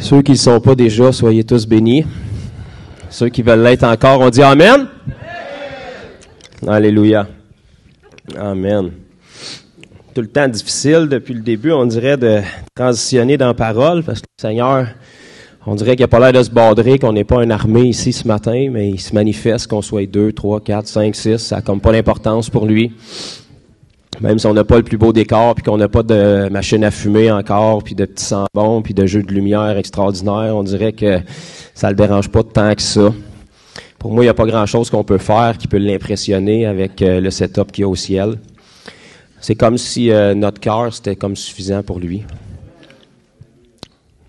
Ceux qui ne le sont pas déjà, soyez tous bénis. Ceux qui veulent l'être encore, on dit Amen. Alléluia. Amen. Tout le temps difficile depuis le début, on dirait, de transitionner dans la parole, parce que le Seigneur, on dirait qu'il n'a pas l'air de se bordrer, qu'on n'est pas une armée ici ce matin, mais il se manifeste, qu'on soit 2, 3, 4, 5, 6, ça n'a comme pas d'importance pour lui. Même si on n'a pas le plus beau décor, puis qu'on n'a pas de machine à fumer encore, puis de petits sambons, puis de jeux de lumière extraordinaires, on dirait que ça ne le dérange pas tant que ça. Pour moi, il n'y a pas grand-chose qu'on peut faire qui peut l'impressionner avec le setup qu'il y a au ciel. C'est comme si notre cœur, c'était comme suffisant pour lui.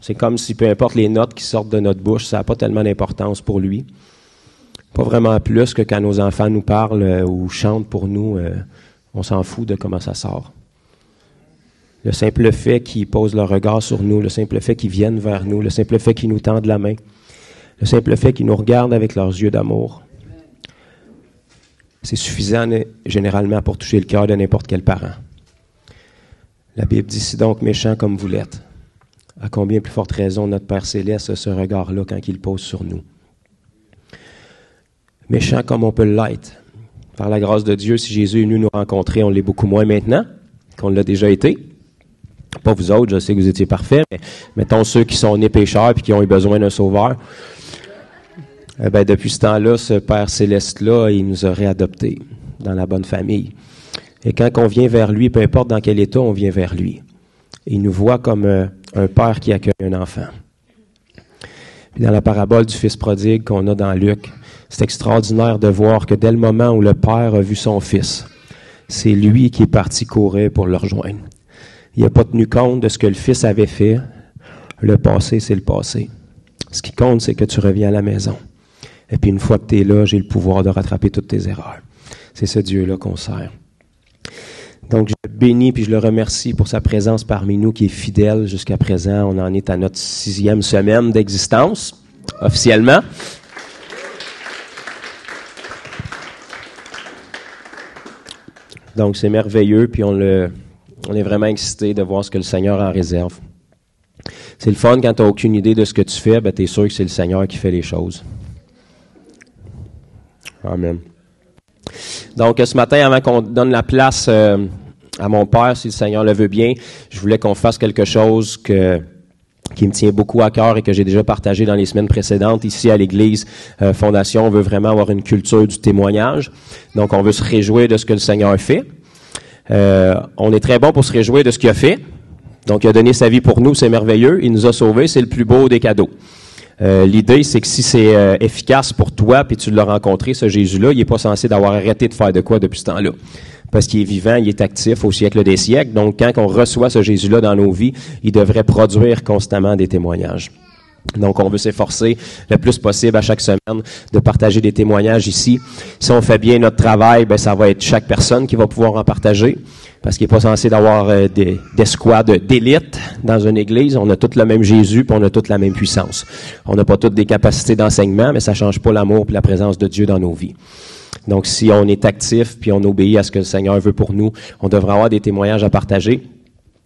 C'est comme si, peu importe les notes qui sortent de notre bouche, ça n'a pas tellement d'importance pour lui. Pas vraiment plus que quand nos enfants nous parlent ou chantent pour nous, on s'en fout de comment ça sort. Le simple fait qu'ils posent leur regard sur nous, le simple fait qu'ils viennent vers nous, le simple fait qu'ils nous tendent la main, le simple fait qu'ils nous regardent avec leurs yeux d'amour, c'est suffisant généralement pour toucher le cœur de n'importe quel parent. La Bible dit, si donc méchants comme vous l'êtes, à combien plus forte raison notre Père Céleste a ce regard-là quand il pose sur nous. Méchants comme on peut l'être. Par la grâce de Dieu, si Jésus est venu nous rencontrer, on l'est beaucoup moins maintenant qu'on l'a déjà été. Pas vous autres, je sais que vous étiez parfaits, mais mettons ceux qui sont nés pécheurs et qui ont eu besoin d'un sauveur. Depuis ce temps-là, ce Père Céleste-là, il nous a réadoptés dans la bonne famille. Et quand on vient vers lui, peu importe dans quel état on vient vers lui, il nous voit comme un père qui accueille un enfant. Puis dans la parabole du fils prodigue qu'on a dans Luc, c'est extraordinaire de voir que dès le moment où le père a vu son fils, c'est lui qui est parti courir pour le rejoindre. Il n'a pas tenu compte de ce que le fils avait fait. Le passé, c'est le passé. Ce qui compte, c'est que tu reviens à la maison. Et puis une fois que tu es là, j'ai le pouvoir de rattraper toutes tes erreurs. C'est ce Dieu-là qu'on sert. Donc, je le bénis puis je le remercie pour sa présence parmi nous qui est fidèle jusqu'à présent. On en est à notre 6e semaine d'existence, officiellement. Donc, c'est merveilleux, puis on est vraiment excités de voir ce que le Seigneur en réserve. C'est le fun quand tu n'as aucune idée de ce que tu fais, tu es sûr que c'est le Seigneur qui fait les choses. Amen. Donc, ce matin, avant qu'on donne la place à mon Père, si le Seigneur le veut bien, je voulais qu'on fasse quelque chose qui me tient beaucoup à cœur et que j'ai déjà partagé dans les semaines précédentes. Ici, à l'Église Fondation, on veut vraiment avoir une culture du témoignage. Donc, on veut se réjouir de ce que le Seigneur fait. On est très bon pour se réjouir de ce qu'il a fait. Donc, il a donné sa vie pour nous, c'est merveilleux. Il nous a sauvés, c'est le plus beau des cadeaux. L'idée, c'est que si c'est efficace pour toi, puis tu l'as rencontré, ce Jésus-là, il n'est pas censé d'avoir arrêté de faire de quoi depuis ce temps-là. Parce qu'il est vivant, il est actif au siècle des siècles. Donc, quand on reçoit ce Jésus-là dans nos vies, il devrait produire constamment des témoignages. Donc, on veut s'efforcer le plus possible à chaque semaine de partager des témoignages ici. Si on fait bien notre travail, ça va être chaque personne qui va pouvoir en partager. Parce qu'il n'est pas censé d'avoir des squads d'élite dans une église. On a tous le même Jésus, puis on a tous la même puissance. On n'a pas toutes des capacités d'enseignement, mais ça change pas l'amour et la présence de Dieu dans nos vies. Donc, si on est actif, puis on obéit à ce que le Seigneur veut pour nous, on devrait avoir des témoignages à partager.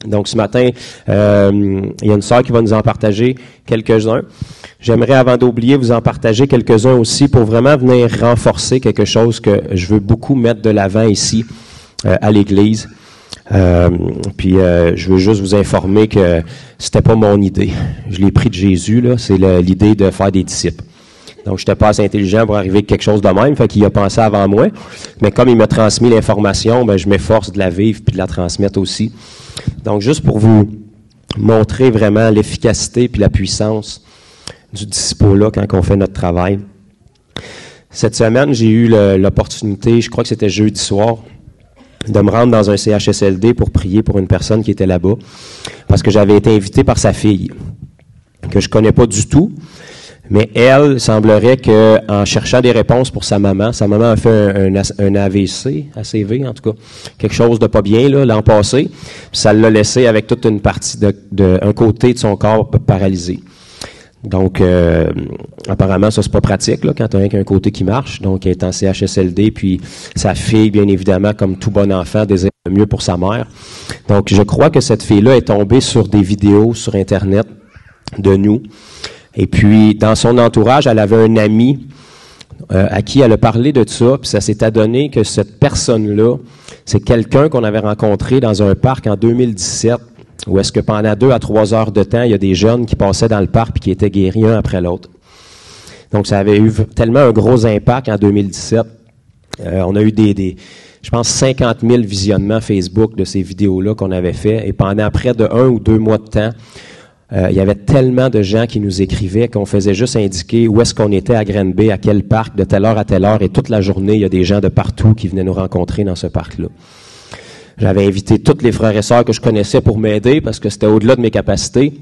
Donc, ce matin, il y a une sœur qui va nous en partager quelques-uns. J'aimerais, avant d'oublier, vous en partager quelques-uns aussi pour vraiment venir renforcer quelque chose que je veux beaucoup mettre de l'avant ici, à l'Église. Je veux juste vous informer que c'était pas mon idée. Je l'ai pris de Jésus, là. C'est l'idée de faire des disciples. Donc, je n'étais pas assez intelligent pour arriver à quelque chose de même, fait qu'il a pensé avant moi. Mais comme il m'a transmis l'information, je m'efforce de la vivre puis de la transmettre aussi. Donc, juste pour vous montrer vraiment l'efficacité puis la puissance du disciple-là quand on fait notre travail. Cette semaine, j'ai eu l'opportunité, je crois que c'était jeudi soir, de me rendre dans un CHSLD pour prier pour une personne qui était là-bas, parce que j'avais été invité par sa fille, que je connais pas du tout, mais elle, semblerait qu'en cherchant des réponses pour sa maman a fait un AVC, ACV en tout cas, quelque chose de pas bien là l'an passé, puis ça l'a laissé avec toute une partie un côté de son corps paralysé. Donc, apparemment, ça, c'est pas pratique, là, quand tu as qu'un côté qui marche. Donc, elle est en CHSLD, puis sa fille, bien évidemment, comme tout bon enfant, désire le mieux pour sa mère. Donc, je crois que cette fille-là est tombée sur des vidéos sur Internet de nous. Et puis, dans son entourage, elle avait un ami à qui elle a parlé de ça, puis ça s'est adonné que cette personne-là, c'est quelqu'un qu'on avait rencontré dans un parc en 2017, où est-ce que pendant 2 à 3 heures de temps, il y a des jeunes qui passaient dans le parc puis qui étaient guéris un après l'autre. Donc, ça avait eu tellement un gros impact en 2017. On a eu je pense, 50 000 visionnements Facebook de ces vidéos-là qu'on avait fait, et pendant près de 1 ou 2 mois de temps, il y avait tellement de gens qui nous écrivaient qu'on faisait juste indiquer où est-ce qu'on était à Granby, à quel parc, de telle heure à telle heure, et toute la journée, il y a des gens de partout qui venaient nous rencontrer dans ce parc-là. J'avais invité tous les frères et sœurs que je connaissais pour m'aider parce que c'était au-delà de mes capacités.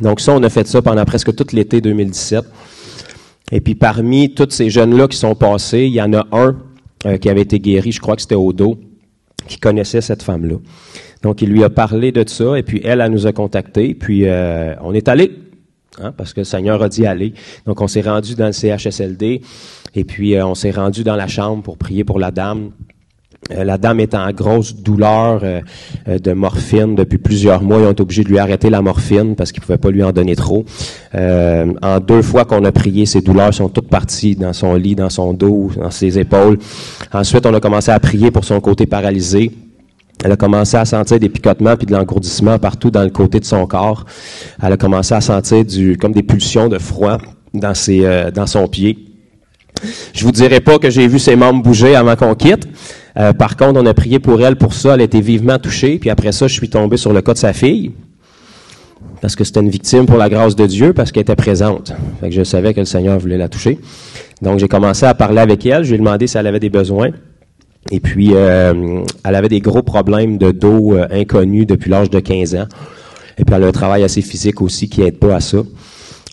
Donc ça, on a fait ça pendant presque tout l'été 2017. Et puis parmi tous ces jeunes-là qui sont passés, il y en a un qui avait été guéri, je crois que c'était au dos, qui connaissait cette femme-là. Donc, il lui a parlé de ça, et puis elle nous a contactés, puis on est allé, parce que le Seigneur a dit aller. Donc, on s'est rendu dans le CHSLD, et puis on s'est rendu dans la chambre pour prier pour la dame. La dame est en grosse douleur de morphine depuis plusieurs mois. Ils ont été obligés de lui arrêter la morphine parce qu'ils ne pouvaient pas lui en donner trop. En 2 fois qu'on a prié, ses douleurs sont toutes parties dans son lit, dans son dos, dans ses épaules. Ensuite, on a commencé à prier pour son côté paralysé. Elle a commencé à sentir des picotements puis de l'engourdissement partout dans le côté de son corps. Elle a commencé à sentir comme des pulsions de froid dans son pied. Je vous dirai pas que j'ai vu ses membres bouger avant qu'on quitte. Par contre, on a prié pour elle pour ça. Elle a été vivement touchée. Puis après ça, je suis tombé sur le cas de sa fille. Parce que c'était une victime pour la grâce de Dieu, parce qu'elle était présente. Fait que je savais que le Seigneur voulait la toucher. Donc, j'ai commencé à parler avec elle. Je lui ai demandé si elle avait des besoins. Et puis, elle avait des gros problèmes de dos inconnus depuis l'âge de 15 ans. Et puis, elle a un travail assez physique aussi qui n'aide pas à ça.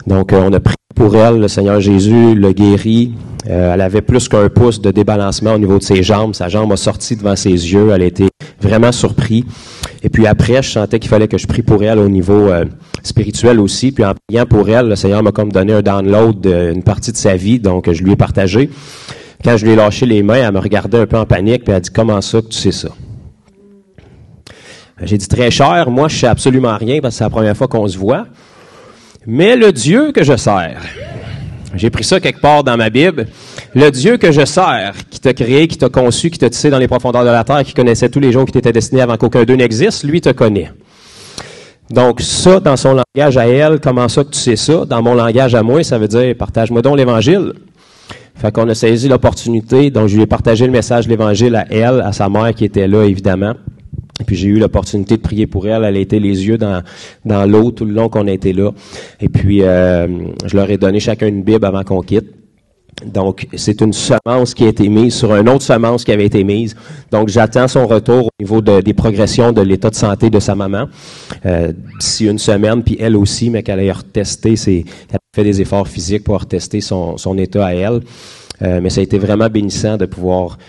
Donc, on a prié pour elle. Le Seigneur Jésus l'a guérie. Elle avait plus qu'1 pouce de débalancement au niveau de ses jambes. Sa jambe a sorti devant ses yeux. Elle a été vraiment surprise. Et puis après, je sentais qu'il fallait que je prie pour elle au niveau spirituel aussi. Puis en priant pour elle, le Seigneur m'a comme donné un download d'une partie de sa vie. Donc, je lui ai partagé. Quand je lui ai lâché les mains, elle me regardait un peu en panique. Puis elle a dit, comment ça que tu sais ça? J'ai dit, très cher, moi, je sais absolument rien parce que c'est la première fois qu'on se voit. Mais le Dieu que je sers... J'ai pris ça quelque part dans ma Bible. Le Dieu que je sers, qui t'a créé, qui t'a conçu, qui t'a tissé dans les profondeurs de la terre, qui connaissait tous les jours qui t'étaient destinés avant qu'aucun d'eux n'existe, lui te connaît. Donc ça, dans son langage à elle, comment ça que tu sais ça? Dans mon langage à moi, ça veut dire, partage-moi donc l'Évangile. Fait qu'on a saisi l'opportunité, donc je lui ai partagé le message de l'Évangile à elle, à sa mère qui était là, évidemment. Et puis j'ai eu l'opportunité de prier pour elle. Elle a été les yeux dans l'eau tout le long qu'on a été là. Et puis je leur ai donné chacun une Bible avant qu'on quitte. Donc c'est une semence qui a été mise sur une autre semence qui avait été mise. Donc j'attends son retour au niveau des progressions de l'état de santé de sa maman d'ici 1 semaine. Puis elle aussi, mais qu'elle ait retesté, elle a fait des efforts physiques pour retester son état à elle. Mais ça a été vraiment bénissant de pouvoir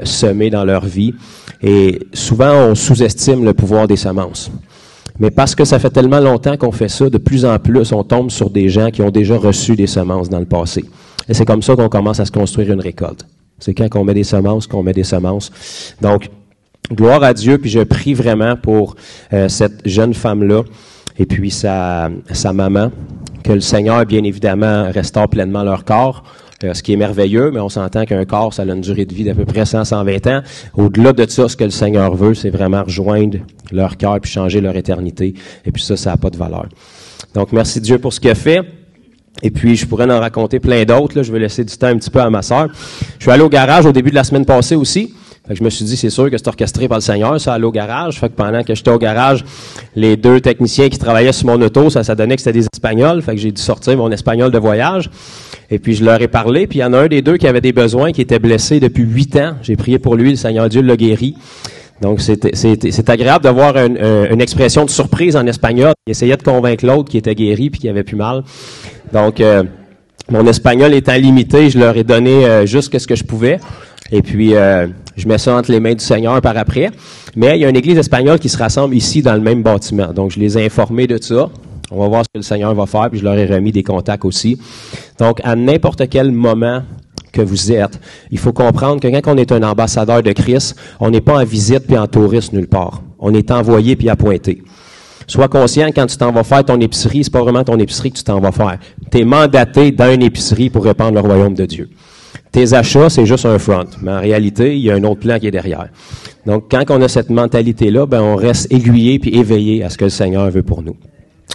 semer dans leur vie. Et souvent, on sous-estime le pouvoir des semences. Mais parce que ça fait tellement longtemps qu'on fait ça, de plus en plus, on tombe sur des gens qui ont déjà reçu des semences dans le passé. Et c'est comme ça qu'on commence à se construire une récolte. C'est quand on met des semences qu'on met des semences. Donc, gloire à Dieu, puis je prie vraiment pour cette jeune femme-là et puis sa maman, que le Seigneur, bien évidemment, restaure pleinement leur corps. Ce qui est merveilleux, mais on s'entend qu'un corps, ça a une durée de vie d'à peu près 100-120 ans. Au-delà de ça, ce que le Seigneur veut, c'est vraiment rejoindre leur cœur puis changer leur éternité. Et puis ça n'a pas de valeur. Donc, merci Dieu pour ce qu'il a fait. Et puis, je pourrais en raconter plein d'autres. Là. Je vais laisser du temps un petit peu à ma sœur. Je suis allé au garage au début de la semaine passée aussi. Fait que je me suis dit, c'est sûr que c'est orchestré par le Seigneur, ça, aller au garage. Fait que pendant que j'étais au garage, les 2 techniciens qui travaillaient sur mon auto, ça donnait que c'était des Espagnols. Fait que j'ai dû sortir mon espagnol de voyage. Et puis, je leur ai parlé. Puis, il y en a un des 2 qui avait des besoins, qui était blessé depuis 8 ans. J'ai prié pour lui. Le Seigneur Dieu l'a guéri. Donc, c'est agréable d'avoir une expression de surprise en espagnol. Il essayait de convaincre l'autre qui était guéri puis qui avait plus mal. Donc, mon espagnol étant limité, je leur ai donné juste ce que je pouvais. Et puis, je mets ça entre les mains du Seigneur par après. Mais il y a une église espagnole qui se rassemble ici dans le même bâtiment. Donc, je les ai informés de ça. On va voir ce que le Seigneur va faire, puis je leur ai remis des contacts aussi. Donc, à n'importe quel moment que vous êtes, il faut comprendre que quand on est un ambassadeur de Christ, on n'est pas en visite puis en touriste nulle part. On est envoyé puis appointé. Sois conscient, quand tu t'en vas faire ton épicerie, c'est pas vraiment ton épicerie que tu t'en vas faire. Tu es mandaté dans une épicerie pour répandre le royaume de Dieu. Tes achats, c'est juste un front, mais en réalité, il y a un autre plan qui est derrière. Donc, quand on a cette mentalité-là, ben on reste aiguillé puis éveillé à ce que le Seigneur veut pour nous.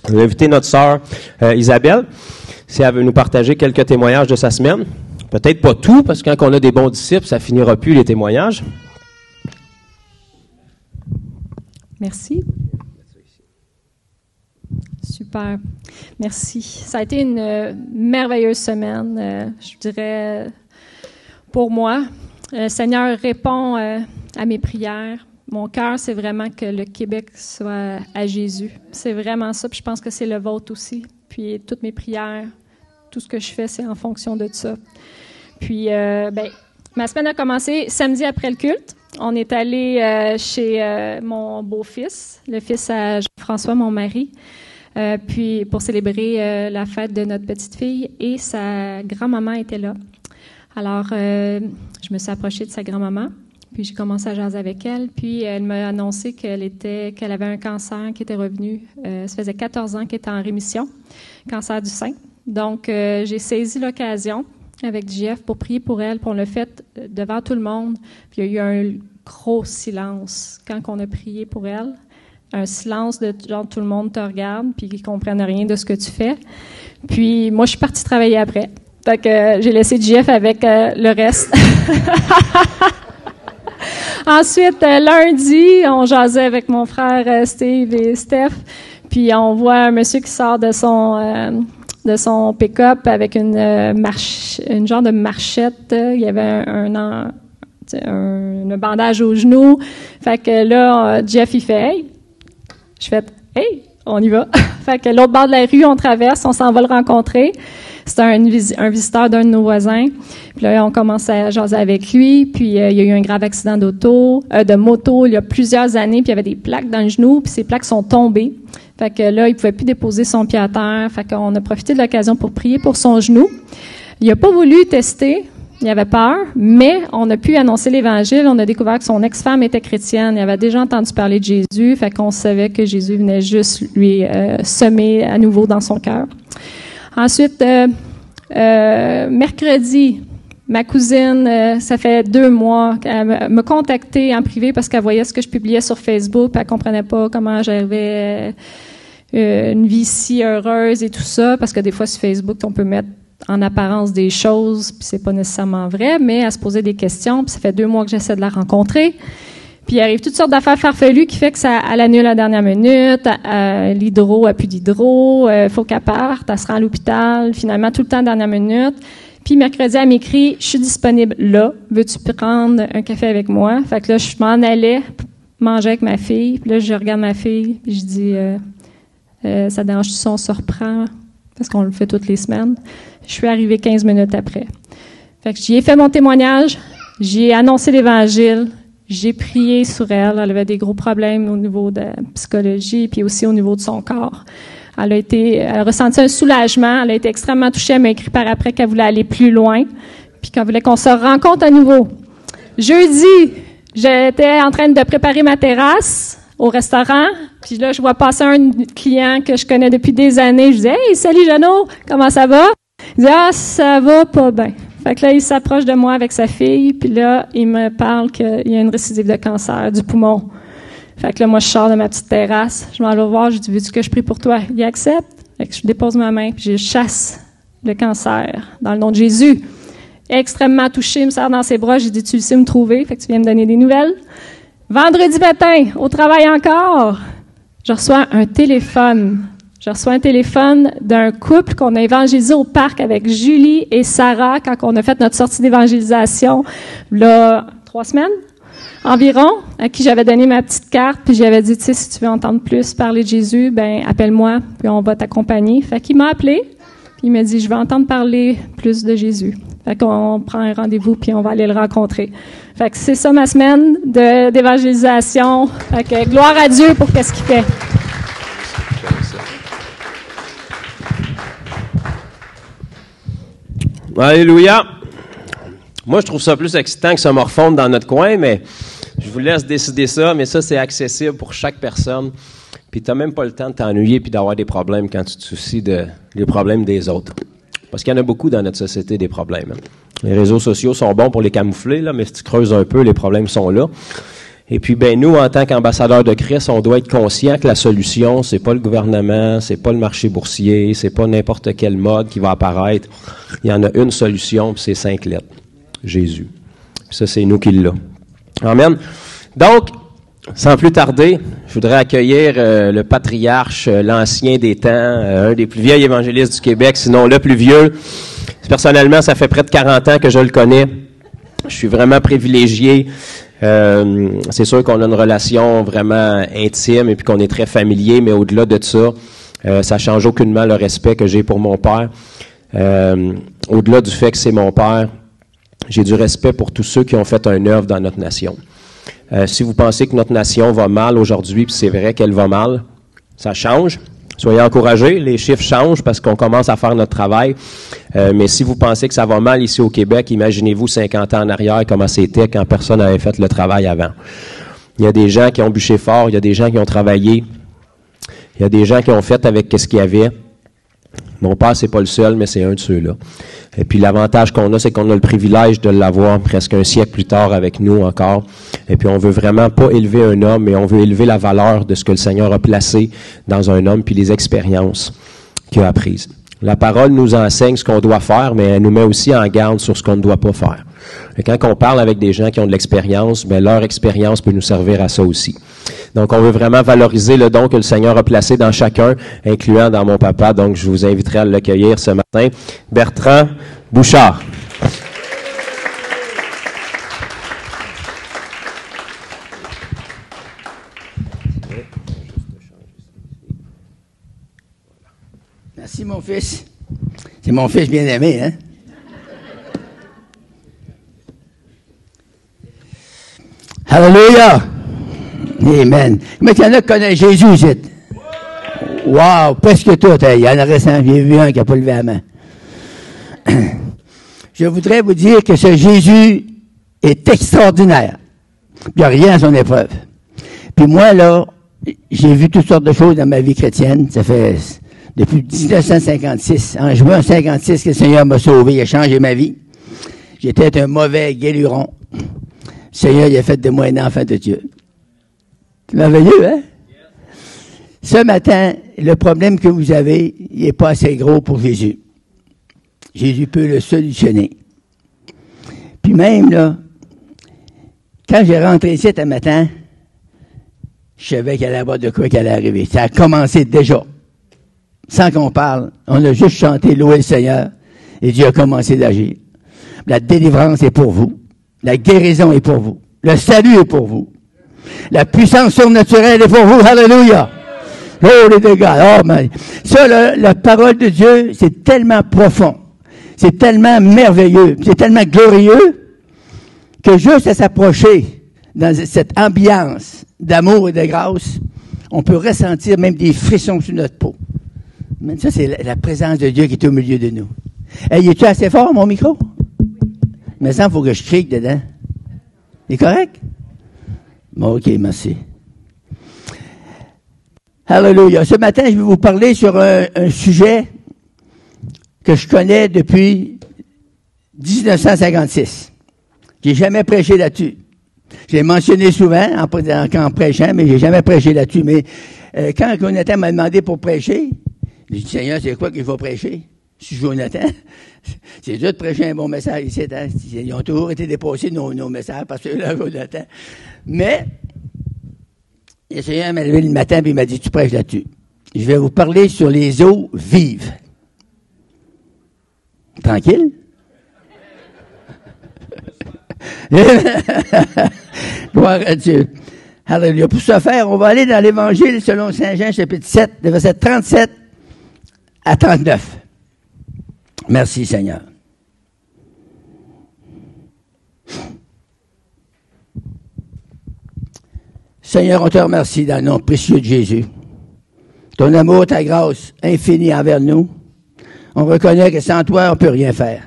Je vais inviter notre sœur Isabelle, si elle veut nous partager quelques témoignages de sa semaine. Peut-être pas tout, parce que quand on a des bons disciples, ça finira plus les témoignages. Merci. Super. Merci. Ça a été une merveilleuse semaine, je dirais, pour moi. Le Seigneur répond à mes prières. Mon cœur, c'est vraiment que le Québec soit à Jésus. C'est vraiment ça, puis je pense que c'est le vôtre aussi. Puis toutes mes prières, tout ce que je fais, c'est en fonction de ça. Puis, ma semaine a commencé samedi après le culte. On est allé chez mon beau-fils, le fils à Jean-François, mon mari, puis pour célébrer la fête de notre petite fille, et sa grand-maman était là. Alors, je me suis approchée de sa grand-maman, puis j'ai commencé à jaser avec elle, puis elle m'a annoncé qu'elle avait un cancer qui était revenu. Ça faisait 14 ans qu'elle était en rémission, cancer du sein. Donc, j'ai saisi l'occasion avec JF pour prier pour elle, puis on l'a fait devant tout le monde. Puis il y a eu un gros silence quand on a prié pour elle. Un silence de genre tout le monde te regarde, puis ils comprennent rien de ce que tu fais. Puis moi, je suis partie travailler après. Fait que j'ai laissé JF avec le reste. Ensuite, lundi, on jasait avec mon frère Steve et Steph, puis on voit un monsieur qui sort de son pick-up avec une genre de marchette. Il y avait un bandage au genou. Fait que là, Jeff, il fait « Hey! » Je fais « Hey! On y va! » Fait que l'autre bord de la rue, on traverse, on s'en va le rencontrer. C'est un visiteur d'un de nos voisins. Puis là, on commence à jaser avec lui. Puis il y a eu un grave accident de moto, il y a plusieurs années. Puis il y avait des plaques dans le genou. Puis ces plaques sont tombées. Fait que là, il pouvait plus déposer son pied à terre. Fait qu'on a profité de l'occasion pour prier pour son genou. Il a pas voulu tester. Il avait peur. Mais on a pu annoncer l'Évangile. On a découvert que son ex-femme était chrétienne. Il avait déjà entendu parler de Jésus. Fait qu'on savait que Jésus venait juste lui semer à nouveau dans son cœur. Ensuite, mercredi, ma cousine, ça fait 2 mois, elle m'a contactée en privé parce qu'elle voyait ce que je publiais sur Facebook, puis elle comprenait pas comment j'avais une vie si heureuse et tout ça, parce que des fois sur Facebook, on peut mettre en apparence des choses, puis c'est pas nécessairement vrai, mais elle se posait des questions, puis ça fait 2 mois que j'essaie de la rencontrer. Puis il arrive toutes sortes d'affaires farfelues qui fait que ça, elle annule à la dernière minute, l'hydro, elle a plus d'hydro, faut qu'elle parte, elle se rend à l'hôpital, finalement tout le temps à la dernière minute. Puis mercredi, elle m'écrit « Je suis disponible là, veux-tu prendre un café avec moi? » Fait que là, je m'en allais manger avec ma fille, puis là, je regarde ma fille, puis je dis ça te dérange-tu si on se reprend? Parce qu'on le fait toutes les semaines. Je suis arrivée 15 minutes après. Fait que j'y ai fait mon témoignage, j'y ai annoncé l'Évangile, j'ai prié sur elle. Elle avait des gros problèmes au niveau de la psychologie, puis aussi au niveau de son corps. Elle a ressenti un soulagement. Elle a été extrêmement touchée. Elle m'a écrit par après qu'elle voulait aller plus loin, puis qu'elle voulait qu'on se rencontre à nouveau. Jeudi, j'étais en train de préparer ma terrasse au restaurant, puis là, je vois passer un client que je connais depuis des années. Je dis « Hey, salut Jeannot, comment ça va? » Il dit « Ah, ça va pas bien. » Fait que là, il s'approche de moi avec sa fille, puis là, il me parle qu'il y a une récidive de cancer du poumon. Fait que là, moi, je sors de ma petite terrasse, je m'en vais le voir, je dis « Veux-tu que je prie pour toi? » Il accepte. Fait que je dépose ma main, puis je chasse le cancer dans le nom de Jésus. Extrêmement touché, il me serre dans ses bras, j'ai dit « Tu le sais me trouver, fait que tu viens me donner des nouvelles. » Vendredi matin, au travail encore, je reçois un téléphone. Je reçois un téléphone d'un couple qu'on a évangélisé au parc avec Julie et Sarah quand on a fait notre sortie d'évangélisation, là, 3 semaines environ, à qui j'avais donné ma petite carte, puis j'avais dit, tu sais, si tu veux entendre plus parler de Jésus, ben appelle-moi, puis on va t'accompagner. Fait qu'il m'a appelé, puis il m'a dit, je veux entendre parler plus de Jésus. Fait qu'on prend un rendez-vous, puis on va aller le rencontrer. Fait que c'est ça ma semaine d'évangélisation. Fait que gloire à Dieu pour qu'est-ce qu'il fait. Alléluia! Moi, je trouve ça plus excitant que se morfondre dans notre coin, mais je vous laisse décider ça, mais ça, c'est accessible pour chaque personne. puis tu n'as même pas le temps de t'ennuyer puis d'avoir des problèmes quand tu te soucies des problèmes des autres. Parce qu'il y en a beaucoup dans notre société, des problèmes. Hein. Les réseaux sociaux sont bons pour les camoufler, là, mais si tu creuses un peu, les problèmes sont là. Et puis, nous, en tant qu'ambassadeurs de Christ, on doit être conscient que la solution, c'est pas le gouvernement, c'est pas le marché boursier, c'est pas n'importe quel mode qui va apparaître. Il y en a une solution, puis c'est 5 lettres. Jésus. Puis ça, c'est nous qui l'avons. Amen. Donc, sans plus tarder, je voudrais accueillir le patriarche, l'ancien des temps, un des plus vieux évangélistes du Québec, sinon le plus vieux. Personnellement, ça fait près de 40 ans que je le connais. Je suis vraiment privilégié. C'est sûr qu'on a une relation vraiment intime et puis qu'on est très familier, mais au-delà de ça, ça change aucunement le respect que j'ai pour mon père. Au-delà du fait que c'est mon père, j'ai du respect pour tous ceux qui ont fait un œuvre dans notre nation. Si vous pensez que notre nation va mal aujourd'hui, puis c'est vrai qu'elle va mal, ça change. Soyez encouragés, les chiffres changent parce qu'on commence à faire notre travail. Mais si vous pensez que ça va mal ici au Québec, imaginez-vous 50 ans en arrière comment c'était quand personne n'avait fait le travail avant. Il y a des gens qui ont bûché fort, il y a des gens qui ont travaillé, il y a des gens qui ont fait avec ce qu'il y avait. Mon père, c'est pas le seul, mais c'est un de ceux-là. Et puis l'avantage qu'on a, c'est qu'on a le privilège de l'avoir presque un siècle plus tard avec nous encore. Et puis on veut vraiment pas élever un homme, mais on veut élever la valeur de ce que le Seigneur a placé dans un homme, puis les expériences qu'il a apprises. La parole nous enseigne ce qu'on doit faire, mais elle nous met aussi en garde sur ce qu'on ne doit pas faire. Et quand on parle avec des gens qui ont de l'expérience, bien, leur expérience peut nous servir à ça aussi. Donc, on veut vraiment valoriser le don que le Seigneur a placé dans chacun, incluant dans mon papa. Donc, je vous inviterai à l'accueillir ce matin. Bertrand Bouchard. Merci, mon fils. C'est mon fils bien-aimé, hein? Alléluia! Amen. Mais il y en a qui connaissent Jésus, ici. Wow! Presque tout. Il y en a récemment, j'ai vu un qui n'a pas levé la main. Je voudrais vous dire que ce Jésus est extraordinaire. Il n'y a rien à son épreuve. Puis moi, là, j'ai vu toutes sortes de choses dans ma vie chrétienne. Ça fait depuis 1956. En juin 1956 que le Seigneur m'a sauvé, il a changé ma vie. J'étais un mauvais guéluron. Le Seigneur, il a fait de moi un enfant de Dieu. C'est merveilleux, hein? Ce matin, le problème que vous avez, il n'est pas assez gros pour Jésus. Jésus peut le solutionner. Puis même, là, quand j'ai rentré ici un matin, je savais qu'il allait y avoir de quoi qui allait arriver. Ça a commencé déjà. Sans qu'on parle, on a juste chanté « Louer le Seigneur » et Dieu a commencé d'agir. La délivrance est pour vous. La guérison est pour vous. Le salut est pour vous. La puissance surnaturelle est pour vous. Alléluia! Oh, les dégâts! Oh, mais ça, la parole de Dieu, c'est tellement profond. C'est tellement merveilleux. C'est tellement glorieux que juste à s'approcher dans cette ambiance d'amour et de grâce, on peut ressentir même des frissons sur notre peau. Mais ça, c'est la présence de Dieu qui est au milieu de nous. Hey, es-tu assez fort, mon micro? Mais ça, il faut que je crique dedans. C'est correct? Bon, OK, merci. Alléluia. Ce matin, je vais vous parler sur un sujet que je connais depuis 1956. J'ai jamais prêché là-dessus. Je l'ai mentionné souvent en prêchant, mais j'ai jamais prêché là-dessus. Mais quand Jonathan m'a demandé pour prêcher, j'ai dit, Seigneur, c'est quoi qu'il faut prêcher? Je suis Jonathan. C'est dur de prêcher un bon message ici. Hein? Ils ont toujours été dépassés, nos messages, parce que là, Jonathan. Mais, le Seigneur m'a levé le matin et il m'a dit, tu prêches là-dessus. Je vais vous parler sur les eaux vives. Tranquille? Gloire à Dieu. Alléluia. Pour ce faire, on va aller dans l'Évangile selon Saint Jean, chapitre 7, de verset 37 à 39. Merci, Seigneur. Seigneur, on te remercie dans le nom précieux de Jésus. Ton amour, ta grâce infinie envers nous. On reconnaît que sans toi, on ne peut rien faire.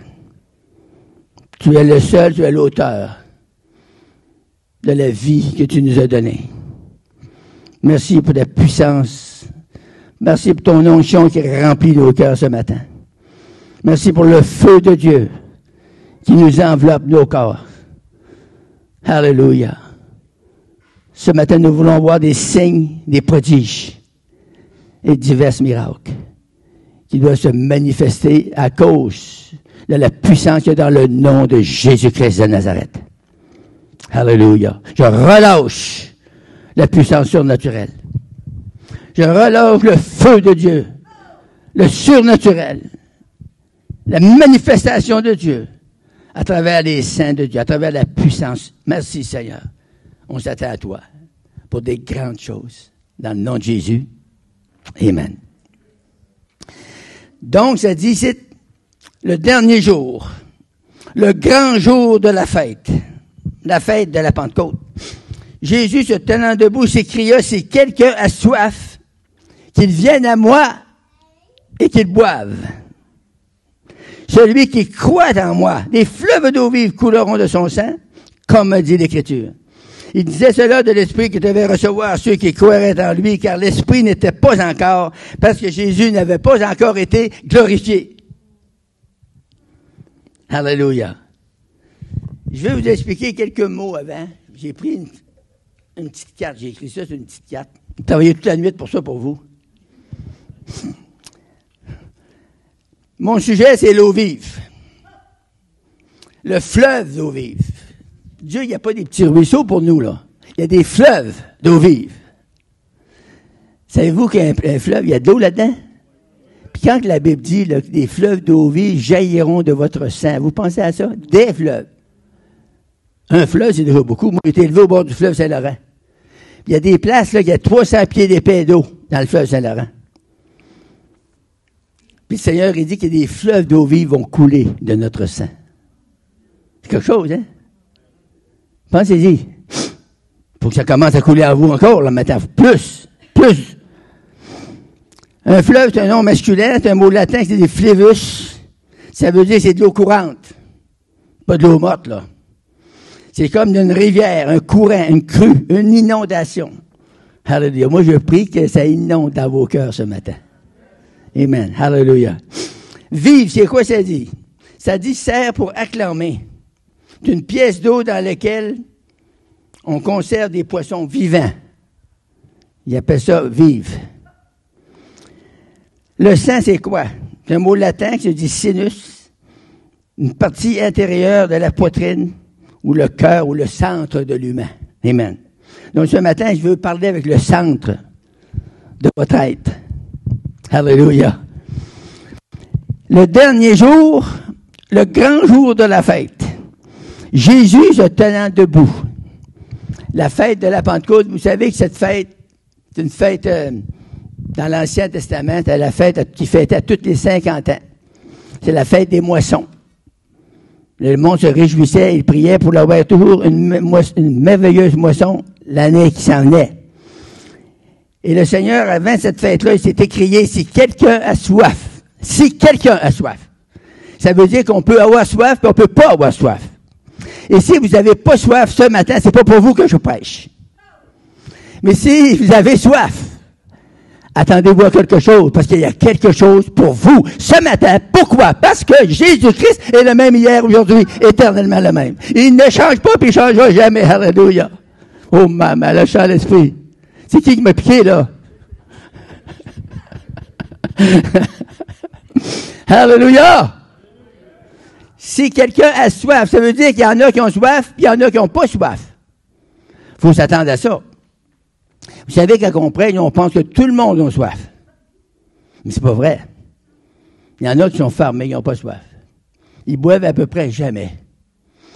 Tu es le seul, tu es l'auteur de la vie que tu nous as donnée. Merci pour ta puissance Merci pour ton onction qui remplit nos cœurs ce matin. Merci pour le feu de Dieu qui nous enveloppe nos corps. Alléluia. Ce matin, nous voulons voir des signes, des prodiges et divers miracles qui doivent se manifester à cause de la puissance qu'il y a dans le nom de Jésus-Christ de Nazareth. Alléluia. Je relâche la puissance surnaturelle. Je relâche le feu de Dieu, le surnaturel, la manifestation de Dieu à travers les saints de Dieu, à travers la puissance. Merci Seigneur. On s'attend à toi pour des grandes choses. Dans le nom de Jésus. Amen. Donc, ça dit, c'est le dernier jour, le grand jour de la fête de la Pentecôte. Jésus, se tenant debout, s'écria, si quelqu'un a soif, qu'il vienne à moi et qu'il boive. Celui qui croit en moi, des fleuves d'eau vive couleront de son sang, comme dit l'Écriture. Il disait cela de l'Esprit qui devait recevoir ceux qui croiraient en lui, car l'Esprit n'était pas encore, parce que Jésus n'avait pas encore été glorifié. Alléluia. Je vais vous expliquer quelques mots avant. J'ai pris une petite carte, j'ai écrit ça sur une petite carte. J'ai travaillé toute la nuit pour ça pour vous. Mon sujet, c'est l'eau vive. Le fleuve d'eau vive. Dieu, il n'y a pas des petits ruisseaux pour nous, là. Il y a des fleuves d'eau vive. Savez-vous qu'un fleuve, il y a de l'eau là-dedans? Puis quand la Bible dit là, que des fleuves d'eau vive jailliront de votre sang, vous pensez à ça? Des fleuves. Un fleuve, c'est déjà beaucoup. Moi, j'ai été élevé au bord du fleuve Saint-Laurent. Il y a des places, là, il y a 300 pieds d'épais d'eau dans le fleuve Saint-Laurent. Puis le Seigneur, il dit que des fleuves d'eau vive vont couler de notre sang. C'est quelque chose, hein? Pensez-y. Faut que ça commence à couler en vous encore, là, maintenant. Plus. Un fleuve, c'est un nom masculin, c'est un mot latin, c'est des flevus. Ça veut dire que c'est de l'eau courante. Pas de l'eau morte, là. C'est comme une rivière, un courant, une crue, une inondation. Alléluia. Moi, je prie que ça inonde dans vos cœurs ce matin. Amen. Alléluia. Vive, c'est quoi ça dit? Ça dit sert pour acclamer. C'est une pièce d'eau dans laquelle on conserve des poissons vivants. Ils appellent ça vive. Le sang, c'est quoi? C'est un mot latin qui se dit sinus, une partie intérieure de la poitrine ou le cœur ou le centre de l'humain. Amen. Donc ce matin, je veux parler avec le centre de votre être. Alléluia. Le dernier jour, le grand jour de la fête. Jésus se tenant debout. La fête de la Pentecôte, vous savez que cette fête, c'est une fête dans l'Ancien Testament, c'est la fête qui fêtait tous les 50 ans. C'est la fête des moissons. Le monde se réjouissait, il priait pour avoir toujours une merveilleuse moisson l'année qui s'en est. Et le Seigneur, avant cette fête-là, il s'est écrié, si quelqu'un a soif, ça veut dire qu'on peut avoir soif, mais on peut pas avoir soif. Et si vous n'avez pas soif ce matin, c'est pas pour vous que je prêche. Mais si vous avez soif, attendez-vous à quelque chose, parce qu'il y a quelque chose pour vous ce matin. Pourquoi? Parce que Jésus-Christ est le même hier, aujourd'hui, éternellement le même. Il ne change pas, puis il ne changera jamais. Alléluia. Oh, maman, le chant l'esprit. C'est qui m'a piqué, là? Alléluia! Si quelqu'un a soif, ça veut dire qu'il y en a qui ont soif, puis il y en a qui n'ont pas soif. Il faut s'attendre à ça. Vous savez, quand on prêche, on pense que tout le monde a soif. Mais c'est pas vrai. Il y en a qui sont fermés, ils n'ont pas soif. Ils boivent à peu près jamais.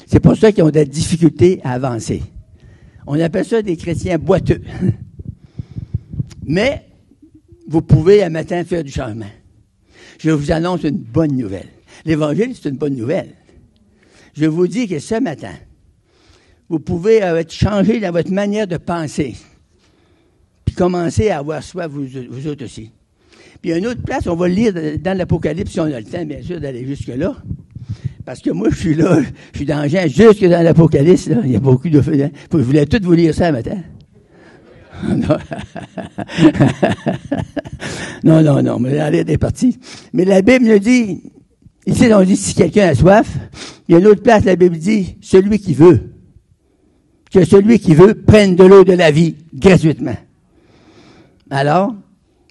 C'est pour ça qu'ils ont des difficultés à avancer. On appelle ça des chrétiens boiteux. Mais, vous pouvez un matin faire du changement. Je vous annonce une bonne nouvelle. L'Évangile, c'est une bonne nouvelle. Je vous dis que ce matin, vous pouvez être changé dans votre manière de penser. Puis commencer à avoir soif, vous autres aussi. Puis une autre place, on va le lire dans l'Apocalypse, si on a le temps, bien sûr, d'aller jusque-là. Parce que moi, je suis là, je suis dans Jean, jusque dans l'Apocalypse, là. Il y a beaucoup de... Je voulais tout vous lire ça un matin. Non, mais la lettre est partie. Mais la Bible nous dit, ici on dit si quelqu'un a soif, il y a une autre place, la Bible dit, celui qui veut, que celui qui veut prenne de l'eau de la vie gratuitement. Alors,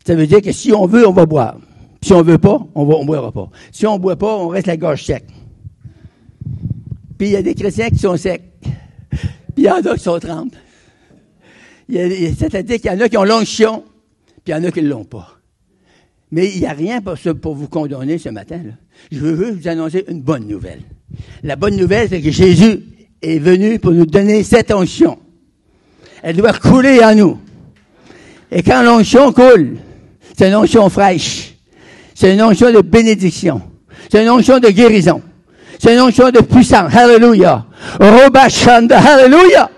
ça veut dire que si on veut, on va boire. Si on veut pas, on boira pas. Si on boit pas, on reste la gorge sec. Puis il y a des chrétiens qui sont secs. Puis il y en a qui sont trempes. C'est-à-dire qu'il y en a qui ont l'onction, puis il y en a qui ne l'ont pas. Mais il n'y a rien pour vous condamner ce matin, là. Je veux vous annoncer une bonne nouvelle. La bonne nouvelle, c'est que Jésus est venu pour nous donner cette onction. Elle doit couler en nous. Et quand l'onction coule, c'est une onction fraîche. C'est une onction de bénédiction. C'est une onction de guérison. C'est une onction de puissance. Hallelujah. Roba Shanda. Hallelujah.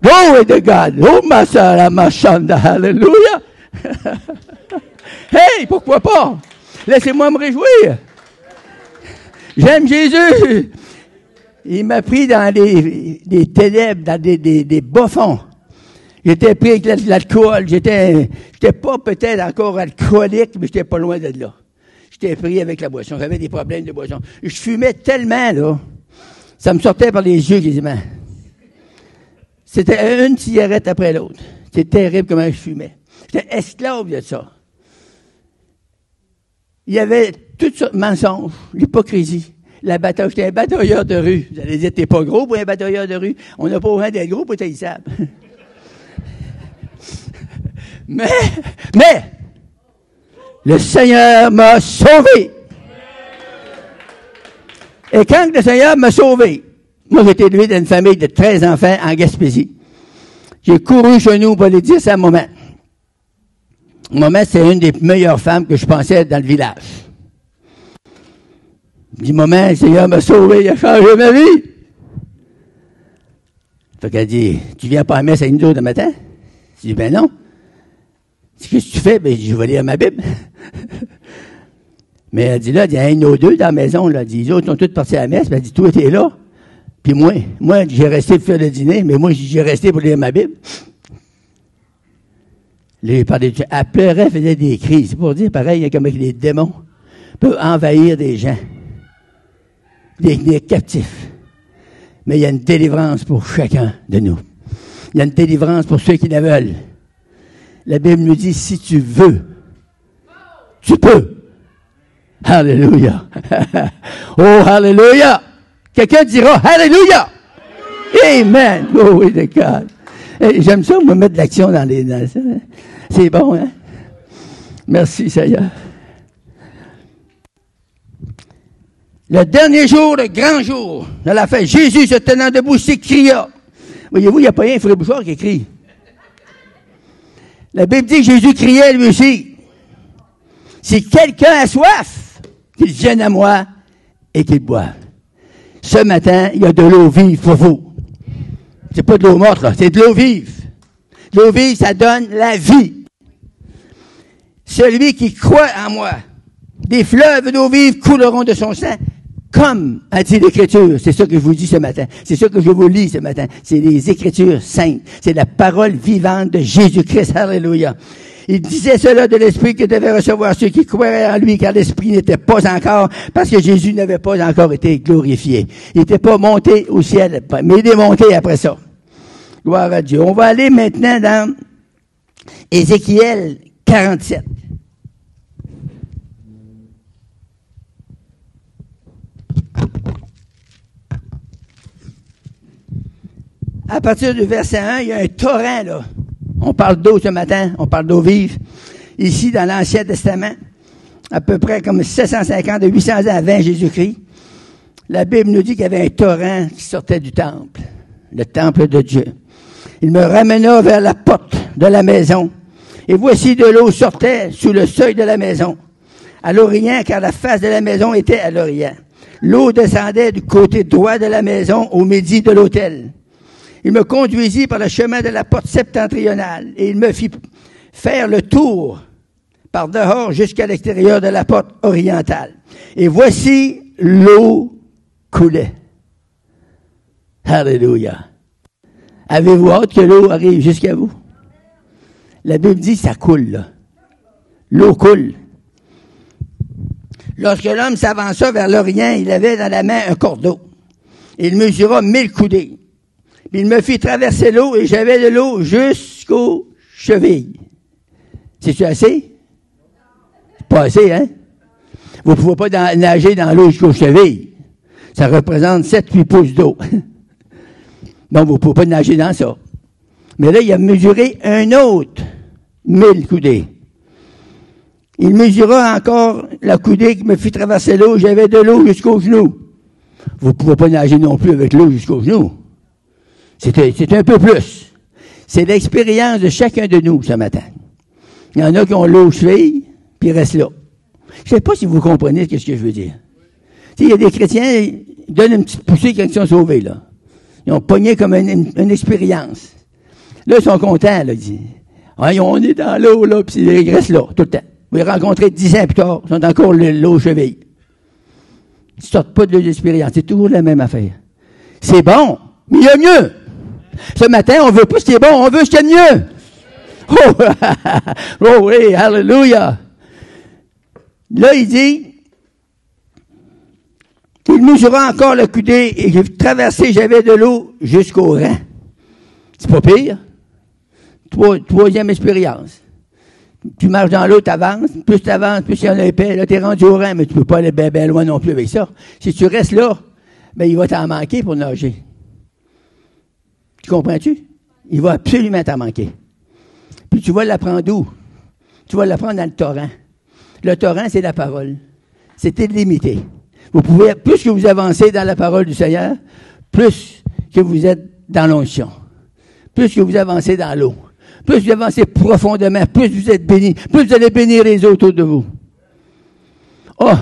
Glory to God. Oh, Masala Mashanda. Hallelujah. Hey, pourquoi pas? Laissez-moi me réjouir. J'aime Jésus. Il m'a pris dans des ténèbres, dans des bas-fonds. J'étais pris avec l'alcool. J'étais pas peut-être encore alcoolique, mais j'étais pas loin de là. J'étais pris avec la boisson. J'avais des problèmes de boisson. Je fumais tellement, là. Ça me sortait par les yeux, quasiment. C'était une cigarette après l'autre. C'était terrible comment je fumais. J'étais esclave de ça. Il y avait toutes sortes de mensonges, l'hypocrisie, la bataille. J'étais un batailleur de rue. Vous allez dire, t'es pas gros pour un batailleur de rue. On n'a pas besoin d'être gros pour être haïssable. Mais, le Seigneur m'a sauvé. Et quand le Seigneur m'a sauvé, moi j'étais élevé dans une famille de 13 enfants en Gaspésie. J'ai couru chez nous pour aller dire ça à maman. Maman, c'est une des meilleures femmes que je pensais dans le village. Je dis, maman, le Seigneur m'a sauvé, il a changé ma vie. Fait qu'elle dit, tu viens pas à la messe à 1h du matin? Je dis, ben non. Qu'est-ce que tu fais? Ben, je vais lire ma Bible. Mais elle dit, là, il y a un ou deux dans la maison, là. Elle dit, les autres sont tous partis à la messe. Ben, elle dit, toi, t'es là. Puis moi, j'ai resté pour faire le dîner, mais moi, j'ai resté pour lire ma Bible. Elle pleurait, faisait des cris. C'est pour dire, pareil, comme les démons peuvent envahir des gens, des captifs. Mais il y a une délivrance pour chacun de nous. Il y a une délivrance pour ceux qui la veulent. La Bible nous dit, si tu veux, tu peux. Alléluia. Oh, Alléluia. Quelqu'un dira, Alléluia. Amen. Oh, oui, de God. J'aime ça, me mettre de l'action dans ça. C'est bon, hein? Merci, Seigneur. Le dernier jour, le grand jour de la fête, Jésus se tenant debout s'écria. Voyez-vous, il n'y a pas rien, Frère Bouchard qui écrit. La Bible dit que Jésus criait lui aussi. Si quelqu'un a soif, qu'il vienne à moi et qu'il boive. Ce matin, il y a de l'eau vive pour vous. C'est pas de l'eau morte, là, c'est de l'eau vive. L'eau vive, ça donne la vie. Celui qui croit en moi, des fleuves d'eau vive couleront de son sang, comme a dit l'Écriture. C'est ça que je vous dis ce matin. C'est ça que je vous lis ce matin. C'est les Écritures saintes. C'est la parole vivante de Jésus-Christ. Alléluia. Il disait cela de l'Esprit que devaient recevoir ceux qui croiraient en lui, car l'Esprit n'était pas encore, parce que Jésus n'avait pas encore été glorifié. Il n'était pas monté au ciel, mais il est monté après ça. Gloire à Dieu. On va aller maintenant dans Ézéchiel 47. À partir du verset 1, il y a un torrent, là. On parle d'eau ce matin, on parle d'eau vive. Ici, dans l'Ancien Testament, à peu près comme 750 à 800 ans avant Jésus-Christ, la Bible nous dit qu'il y avait un torrent qui sortait du temple, le temple de Dieu. Il me ramena vers la porte de la maison, et voici de l'eau sortait sous le seuil de la maison, à l'Orient, car la face de la maison était à l'Orient. L'eau descendait du côté droit de la maison au midi de l'autel. Il me conduisit par le chemin de la porte septentrionale et il me fit faire le tour par dehors jusqu'à l'extérieur de la porte orientale. Et voici l'eau coulait. Alléluia. Avez-vous hâte que l'eau arrive jusqu'à vous? La Bible dit, ça coule, là. L'eau coule. Lorsque l'homme s'avança vers l'Orient, il avait dans la main un cordeau. Il mesura 1000 coudées. Puis il me fit traverser l'eau et j'avais de l'eau jusqu'aux chevilles. C'est-tu assez? C'est pas assez, hein? Vous ne pouvez pas nager dans l'eau jusqu'aux chevilles. Ça représente 7-8 pouces d'eau. Donc, vous ne pouvez pas nager dans ça. Mais là, il a mesuré un autre 1000 coudées. Il mesura encore la coudée qui me fit traverser l'eau. J'avais de l'eau jusqu'aux genoux. Vous ne pouvez pas nager non plus avec l'eau jusqu'aux genoux. C'est un peu plus. C'est l'expérience de chacun de nous ce matin. Il y en a qui ont l'eau aux chevilles, puis ils restent là. Je ne sais pas si vous comprenez ce que je veux dire. Tu sais, il y a des chrétiens, ils donnent une petite poussée quand ils sont sauvés, là. Ils ont pogné comme une expérience. Là, ils sont contents, là. Ils disent, on est dans l'eau, là, puis ils restent là, tout le temps. Vous les rencontrez 10 ans plus tard, ils sont encore l'eau aux chevilles. Ils ne sortent pas de l'expérience. C'est toujours la même affaire. C'est bon, mais il y a mieux. Ce matin, on veut pas ce qui est bon, on veut ce qui est mieux. Oh oui, hallelujah. Là, il dit, il mesura encore le coudée et j'ai traversé, j'avais de l'eau jusqu'au rang. C'est pas pire. Troisième expérience. Tu marches dans l'eau, t'avances, plus t'avances, plus il y en a épais, là, t'es rendu au rang, mais tu peux pas aller bien loin non plus avec ça. Si tu restes là, ben, il va t'en manquer pour nager. Tu comprends-tu? Il va absolument t'en manquer. Puis tu vas l'apprendre d'où? Tu vas l'apprendre dans le torrent. Le torrent, c'est la parole. C'est illimité. Vous pouvez, plus que vous avancez dans la parole du Seigneur, plus que vous êtes dans l'onction. Plus que vous avancez dans l'eau. Plus vous avancez profondément, plus vous êtes bénis, plus vous allez bénir les autres autour de vous. Oh!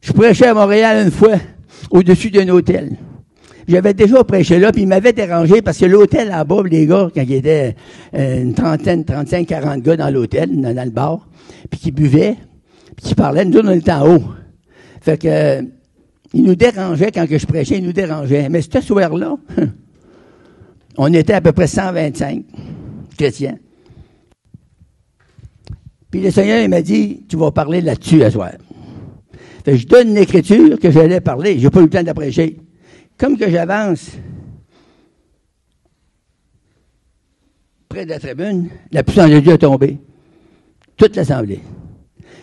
Je prêchais à Montréal une fois, au-dessus d'un hôtel. J'avais déjà prêché là, puis il m'avait dérangé parce que l'hôtel en bas, les gars, quand il y était une trentaine, 35, 40 gars dans l'hôtel, dans le bar, puis qui buvaient, puis qui parlaient, nous autres, on était en haut. Fait que, ils nous dérangeaient quand que je prêchais, ils nous dérangeaient. Mais ce soir-là, on était à peu près 125 chrétiens. Puis le Seigneur, il m'a dit, tu vas parler là-dessus à soir. Fait que je donne l'écriture que j'allais parler. J'ai pas eu le temps de prêcher. Comme que j'avance près de la tribune, la puissance de Dieu est tombée. Toute l'assemblée.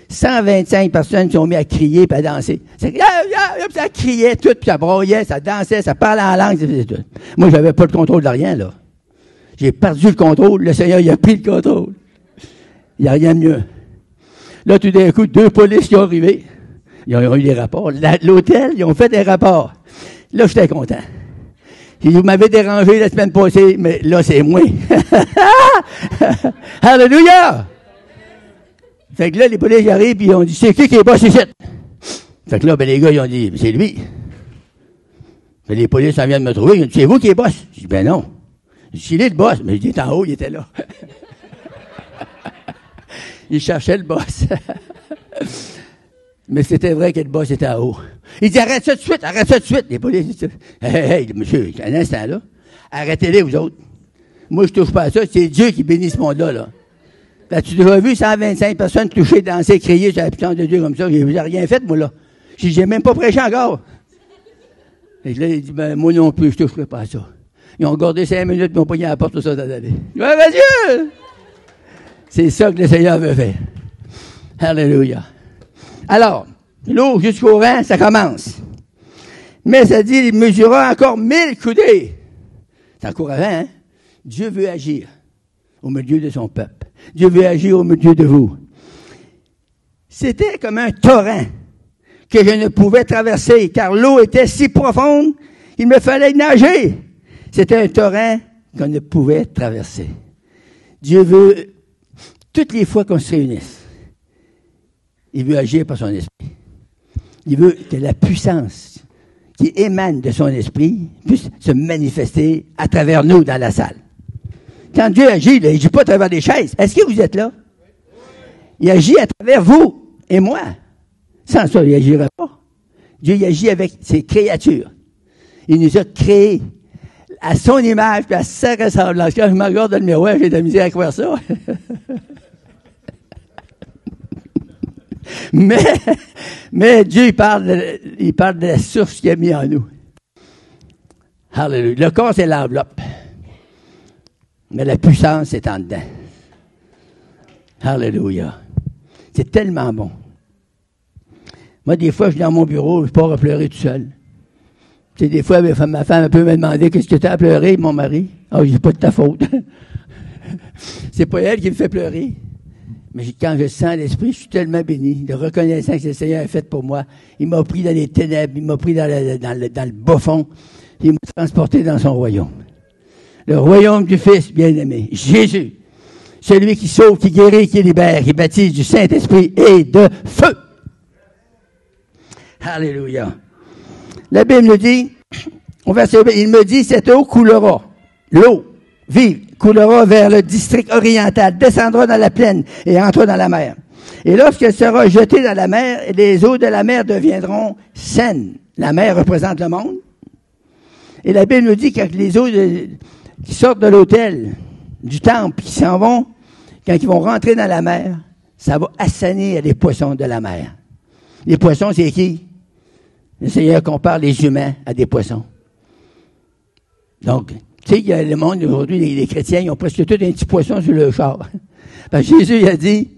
125 personnes sont mis à crier et à danser. Ça criait tout, puis ça broyait, ça dansait, ça parlait en langue, ça faisait tout. Moi, j'avais pas le contrôle de rien, là. J'ai perdu le contrôle. Le Seigneur, il a pris le contrôle. Il n'y a rien de mieux. Là, tout d'un coup, 2 polices qui sont arrivés. Ils ont eu des rapports. L'hôtel, ils ont fait des rapports. Là, j'étais content. Vous m'avez dérangé la semaine passée, mais là, c'est moi. Alléluia! Fait que là, les policiers ils arrivent, puis ils ont dit, c'est qui est boss ici? Fait que là, ben, les gars, ils ont dit, c'est lui. Fait que les policiers s'en viennent me trouver, ils ont dit, c'est vous qui est boss? Je dis, ben non. Je dis, il est le boss. Mais il était en haut, il était là. Il cherchait le boss. Mais c'était vrai que le boss était en haut. Il dit, arrête ça de suite. Les policiers disent, hey, monsieur, un instant, là. Arrêtez-les, vous autres. Moi, je touche pas à ça. C'est Dieu qui bénit ce monde-là, là. Tu as déjà vu 125 personnes toucher, danser, crier sur la puissance de Dieu comme ça? J'ai rien fait, moi, là. J'ai même pas prêché encore. Et là, il dit, ben, moi non plus, je toucherai pas à ça. Ils ont gardé 5 minutes, puis ils ont pogné à la porte, tout ça, d'aller. Ouais, ben Dieu! C'est ça que le Seigneur veut faire. Alléluia. Alors, l'eau jusqu'au rang, ça commence. Mais ça dit, il mesura encore 1000 coudées. C'est encore avant, hein? Dieu veut agir au milieu de son peuple. Dieu veut agir au milieu de vous. C'était comme un torrent que je ne pouvais traverser, car l'eau était si profonde qu'il me fallait nager. C'était un torrent qu'on ne pouvait traverser. Dieu veut, toutes les fois qu'on se réunisse, il veut agir par son esprit. Il veut que la puissance qui émane de son esprit puisse se manifester à travers nous dans la salle. Quand Dieu agit, là, il ne agit pas à travers des chaises. Est-ce que vous êtes là? Il agit à travers vous et moi. Sans ça, il n'agirait pas. Dieu il agit avec ses créatures. Il nous a créés à son image, puis à sa ressemblance. Quand je me regarde dans le miroir, j'ai de la misère à croire ça. mais Dieu, il parle de la source qu'il a mis en nous. Alléluia. Le corps, c'est l'enveloppe. Mais la puissance, c'est en dedans. Alléluia. C'est tellement bon. Moi, des fois, je suis dans mon bureau, je pars à pleurer tout seul. Tu sais, des fois, ma femme peut me demander « Qu'est-ce que tu as à pleurer, mon mari? » Ah, c'est pas de ta faute. C'est pas elle qui me fait pleurer. Mais quand je sens l'Esprit, je suis tellement béni de reconnaissance que le Seigneur a fait pour moi. Il m'a pris dans les ténèbres, il m'a pris dans le bas fond, il m'a transporté dans son royaume. Le royaume du Fils bien-aimé, Jésus, celui qui sauve, qui guérit, qui libère, qui baptise du Saint-Esprit et de feu. Alléluia. La Bible nous dit, au verset 20, il me dit, cette eau coulera, l'eau vive, coulera vers le district oriental, descendra dans la plaine et entrera dans la mer. Et lorsqu'elle sera jetée dans la mer, les eaux de la mer deviendront saines. La mer représente le monde. Et la Bible nous dit que les eaux qui sortent de l'autel, du temple, qui s'en vont, quand ils vont rentrer dans la mer, ça va assainir les poissons de la mer. Les poissons, c'est qui? Le Seigneur compare les humains à des poissons. Donc, tu sais, il y a le monde aujourd'hui, les chrétiens, ils ont presque tous un petit poisson sur le char. Parce que Jésus, il a dit,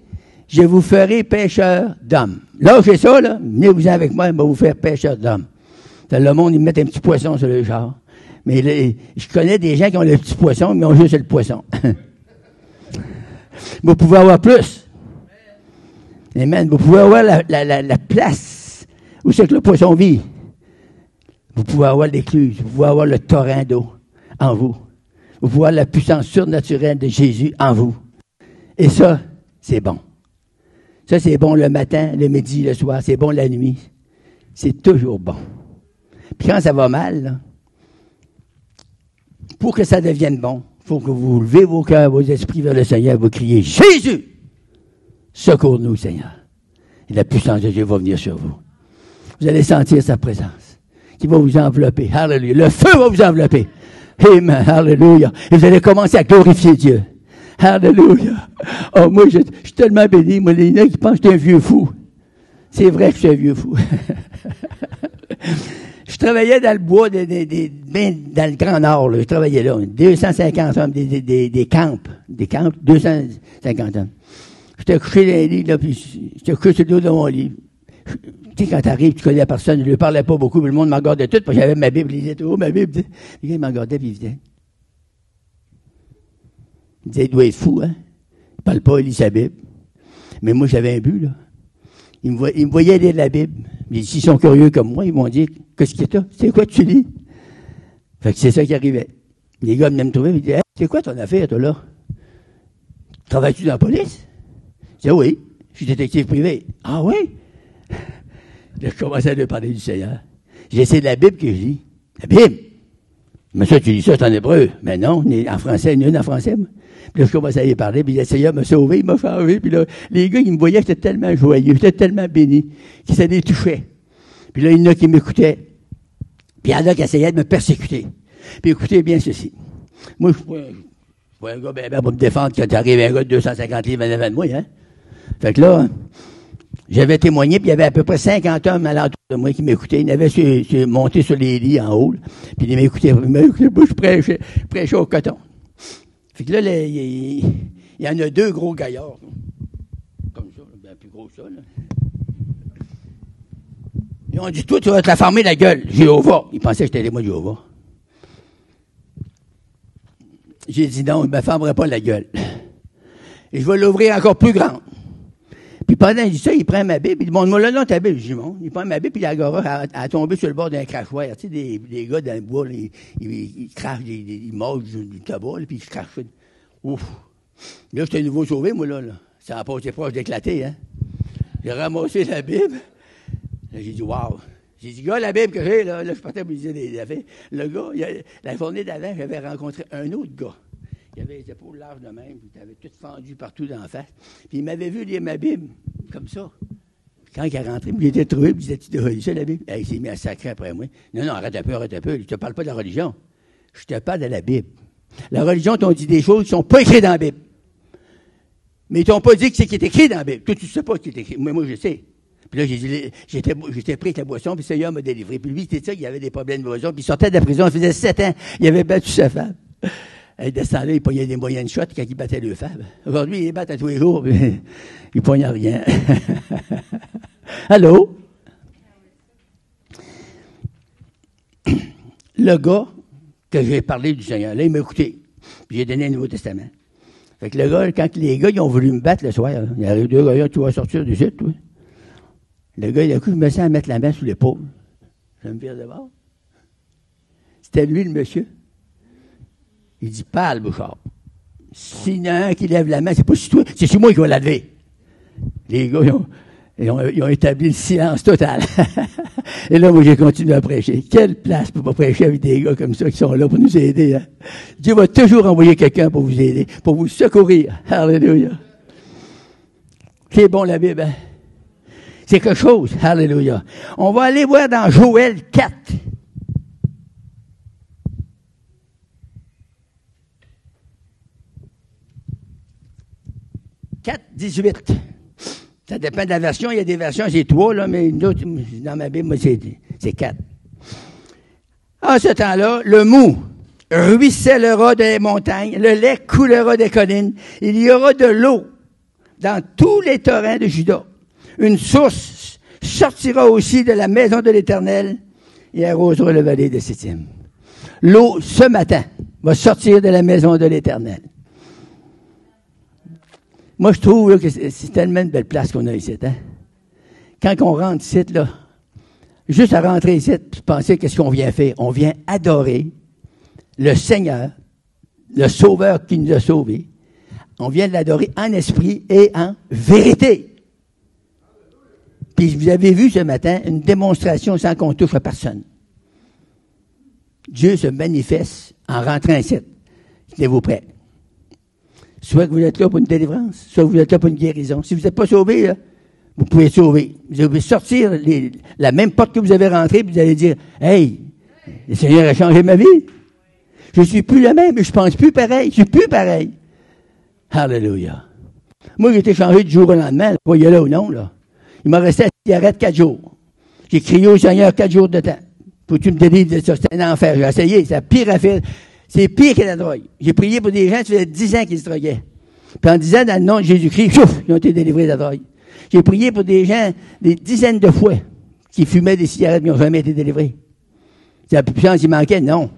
je vous ferai pêcheurs d'hommes. Lâchez ça, là, venez-vous avec moi, je vais vous faire pêcheurs d'hommes. Dans le monde, ils mettent un petit poisson sur le char. Mais je connais des gens qui ont le petit poisson, mais ils ont juste le poisson. Vous pouvez avoir plus. Amen. Vous pouvez avoir la place où c'est que le poisson vit. Vous pouvez avoir l'écluse. Vous pouvez avoir le torrent d'eau en vous. Vous pouvez avoir la puissance surnaturelle de Jésus en vous. Et ça, c'est bon. Ça, c'est bon le matin, le midi, le soir. C'est bon la nuit. C'est toujours bon. Puis quand ça va mal, là, pour que ça devienne bon, il faut que vous levez vos cœurs, vos esprits vers le Seigneur, vous criez « Jésus! Secours-nous, Seigneur! » Et la puissance de Dieu va venir sur vous. Vous allez sentir sa présence qui va vous envelopper. Alléluia. Le feu va vous envelopper. Amen. Alléluia. Et vous allez commencer à glorifier Dieu. Alléluia. Oh, moi, je suis tellement béni. Moi, les gens qui pensent que je suis un vieux fou. C'est vrai que je suis un vieux fou. Je travaillais dans le bois, dans le Grand Nord, là. Je travaillais là. 250 hommes, des camps. Des camps, 250 hommes. J'étais couché dans les lits, là, puis j'étais couché sur le dos de mon lit. Tu sais, quand t'arrives, tu connais la personne, je ne lui parlais pas beaucoup, mais le monde me regardait tout, parce que j'avais ma Bible, il disait, oh, ma Bible. Les gars, ils me regardaient, puis ils disaient. Il disait, il doit être fou, hein. Il parle pas, il lit sa Bible. Mais moi, j'avais un but, là. Ils me voyaient lire la Bible. Mais s'ils sont curieux comme moi, ils m'ont dit, qu'est-ce que t'as? C'est quoi que tu lis? Fait que c'est ça qui arrivait. Les gars venaient me trouver, ils disaient, hey, c'est quoi ton affaire, toi, là? Travailles-tu dans la police? Je disais, oui. Je suis détective privé. Ah oui? Là, je commençais à lui parler du Seigneur. J'ai essayé de la Bible que je lis. La Bible? Mais ça, tu lis ça, c'est en hébreu. Mais non, en français, il y en a une en français, moi. Puis là, je commençais à lui parler, puis le Seigneur m'a sauvé, il m'a changé. Puis là, les gars, ils me voyaient, j'étais tellement joyeux, j'étais tellement béni, que ça les touchait. Puis là, il y en a qui m'écoutaient. Puis il y en a qui essayaient de me persécuter. Puis écoutez bien ceci. Moi, je suis pas un gars ben, pour me défendre quand t'arrives un gars de 250 livres en avant de moi, hein. Fait que là, j'avais témoigné, puis il y avait à peu près 50 hommes alentour de moi qui m'écoutaient. Ils avaient monté sur les lits en haut, là, puis ils m'écoutaient. Moi, je prêchais au coton. Fait que là, il y en a deux gros gaillards, comme ça, bien plus gros que ça, là. Ils ont dit, toi, tu vas te la fermer la gueule, Jéhovah. Ils pensaient que j'étais témoin de Jéhovah. J'ai dit non, il ne me fermerait pas la gueule. Et je vais l'ouvrir encore plus grande. Puis pendant qu'il dit ça, il prend ma Bible, il dit, montre-moi le nom de ta Bible. Je dis, bon, il prend ma Bible, puis l'agora a tombé sur le bord d'un crachoir. Tu sais, des gars dans le bois, là, ils crachent, ils mangent du tabac, là, puis ils se crachent. Ouf! Là, j'étais nouveau sauvé, moi, là. Ça n'a pas été proche d'éclater, hein. J'ai ramassé la Bible. Là, j'ai dit, wow! J'ai dit, gars, la Bible que j'ai, là je partais pour lui dire des affaires. Le gars, la journée d'avant, j'avais rencontré un autre gars. Il avait les épaules larges de même, puis il avait tout fendu partout dans la face. Puis il m'avait vu lire ma Bible, comme ça. Puis quand il est rentré, il était trouvé, puis il disait, tu dois lire ça, la Bible? Il s'est mis à sacrer après moi. Non, arrête un peu, je te parle pas de la religion. Je te parle de la Bible. La religion t'ont dit des choses qui ne sont pas écrites dans la Bible. Mais ils t'ont pas dit que c'est qui est écrit dans la Bible. Toi, tu ne sais pas ce qui est écrit. Moi, je sais. Puis là, j'étais pris avec la boisson, puis le Seigneur m'a délivré. Puis lui, c'était ça, il avait des problèmes de boisson, puis il sortait de la prison, il faisait 7 ans. Il avait battu sa femme. Et de ce temps-là, il pognait des moyennes shots quand il battait deux femmes. Aujourd'hui, il les bat à tous les jours, puis il pogne rien. Allô? Le gars que j'ai parlé du Seigneur, là, il m'a écouté. Puis j'ai donné un Nouveau Testament. Fait que le gars, quand les gars, ils ont voulu me battre le soir, là, il arrive deux gars, tu vas sortir du site, toi. Le gars, il a cru, je me sens à mettre la main sous l'épaule. Je me vire de bord. C'était lui, le monsieur. Il dit, parle, Bouchard. S'il y en a un qui lève la main, c'est pas sur toi, c'est sur moi qui va la lever. Les gars, ils ont établi le silence total. Et là, moi, j'ai continué à prêcher. Quelle place pour pas prêcher avec des gars comme ça qui sont là pour nous aider. Hein? Dieu va toujours envoyer quelqu'un pour vous aider, pour vous secourir. Alléluia. C'est bon, la Bible, hein? C'est quelque chose. Alléluia. On va aller voir dans Joël 4. « 4,18. Ça dépend de la version. Il y a des versions, c'est 3, là, mais d'autres, dans ma Bible, moi, c'est 4. En ce temps-là, le mou ruissellera des montagnes, le lait coulera des collines, il y aura de l'eau dans tous les torrents de Juda. Une source sortira aussi de la maison de l'Éternel et arrosera le vallée de Sittim. L'eau, ce matin, va sortir de la maison de l'Éternel. Moi, je trouve là, que c'est tellement une belle place qu'on a ici. Hein? Quand on rentre ici, là, juste à rentrer ici, pensez qu'est-ce qu'on vient faire. On vient adorer le Seigneur, le Sauveur qui nous a sauvés. On vient l'adorer en esprit et en vérité. Puis vous avez vu ce matin une démonstration sans qu'on touche à personne. Dieu se manifeste en rentrant ici. Tenez-vous prêts. Soit que vous êtes là pour une délivrance, soit que vous êtes là pour une guérison. Si vous n'êtes pas sauvé, là, vous pouvez être sauvé. Vous pouvez sortir la même porte que vous avez rentrée, puis vous allez dire, « Hey, le Seigneur a changé ma vie. Je suis plus le même, je pense plus pareil, je suis plus pareil. » Alléluia. Moi, j'ai été changé du jour au lendemain, voyez là ou non, là. Il m'a resté à la cigarette 4 jours. J'ai crié au Seigneur 4 jours de temps. Faut-tu me délivrer de ça? C'était un enfer. J'ai essayé, c'est la pire affaire. C'est pire que la drogue. J'ai prié pour des gens, ça faisait 10 ans qu'ils se droguaient. Puis en disant dans le nom de Jésus-Christ, chouf, ils ont été délivrés de la drogue. J'ai prié pour des gens des dizaines de fois qui fumaient des cigarettes, mais ils n'ont jamais été délivrés. C'est la puissance, il manquait? Non.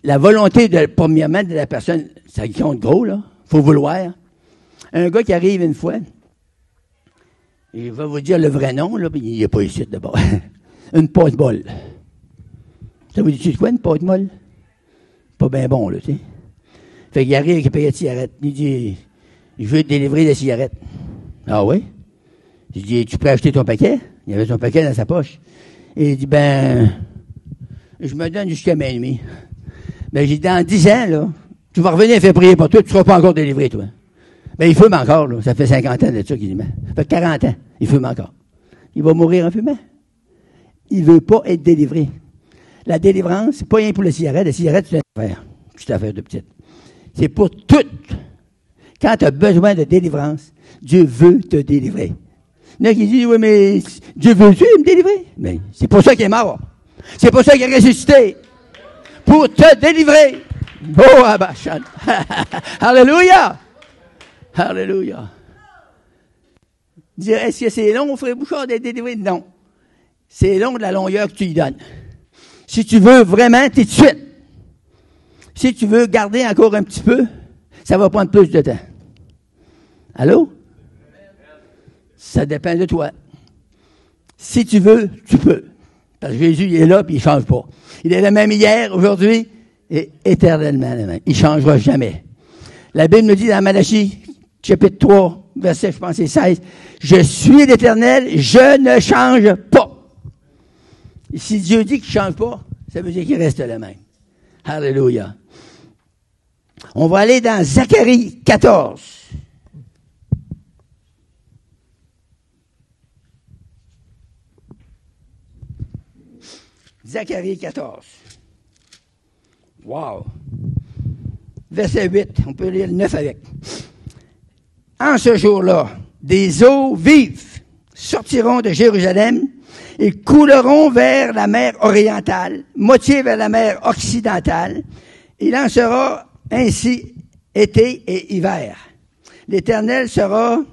La volonté, premièrement, de la personne, ça compte gros, là. Faut vouloir. Un gars qui arrive une fois, il va vous dire le vrai nom, là, puis il n'est pas ici d'abord. Une pâte molle. Ça vous dit quoi, une pâte molle? Pas bien bon, là, tu sais. Fait qu'il arrive avec un paquet de cigarettes. Il dit, je veux te délivrer des cigarettes. Ah oui? Je dis, tu peux acheter ton paquet? Il avait son paquet dans sa poche. Et il dit, je me donne jusqu'à minuit. Ben, j'ai dit, dans 10 ans, là, tu vas revenir faire prier pour toi, tu ne seras pas encore délivré, toi. Ben, il fume encore, là. Ça fait 50 ans de ça qu'il dit, ça fait 40 ans. Il fume encore. Il va mourir en fumant. Il veut pas être délivré. La délivrance, c'est pas rien pour la cigarette. La cigarette, c'est une affaire. Petite affaire de petite. C'est pour tout. Quand tu as besoin de délivrance, Dieu veut te délivrer. Il y en a qui disent, oui, mais Dieu veut-tu me délivrer? Mais c'est pour ça qu'il est mort. C'est pour ça qu'il est ressuscité. Pour te délivrer. Oh, Abachan. Alléluia. Alléluia. Dire, est-ce que c'est long, frère Bouchard, d'être délivré? Non. C'est long de la longueur que tu lui donnes. Si tu veux vraiment, t'es de suite. Si tu veux garder encore un petit peu, ça va prendre plus de temps. Allô? Ça dépend de toi. Si tu veux, tu peux. Parce que Jésus, il est là, puis il ne change pas. Il est le même hier, aujourd'hui, et éternellement le même. Il ne changera jamais. La Bible nous dit dans Malachie, chapitre 3, verset, je pense, c'est 16, « Je suis l'Éternel, je ne change pas. » Et si Dieu dit qu'il ne change pas, ça veut dire qu'il reste le même. Alléluia. On va aller dans Zacharie 14. Zacharie 14. Wow! Verset 8, on peut lire le 9 avec. En ce jour-là, des eaux vives sortiront de Jérusalem et couleront vers la mer orientale, moitié vers la mer occidentale. Il en sera ainsi été et hiver. L'Éternel sera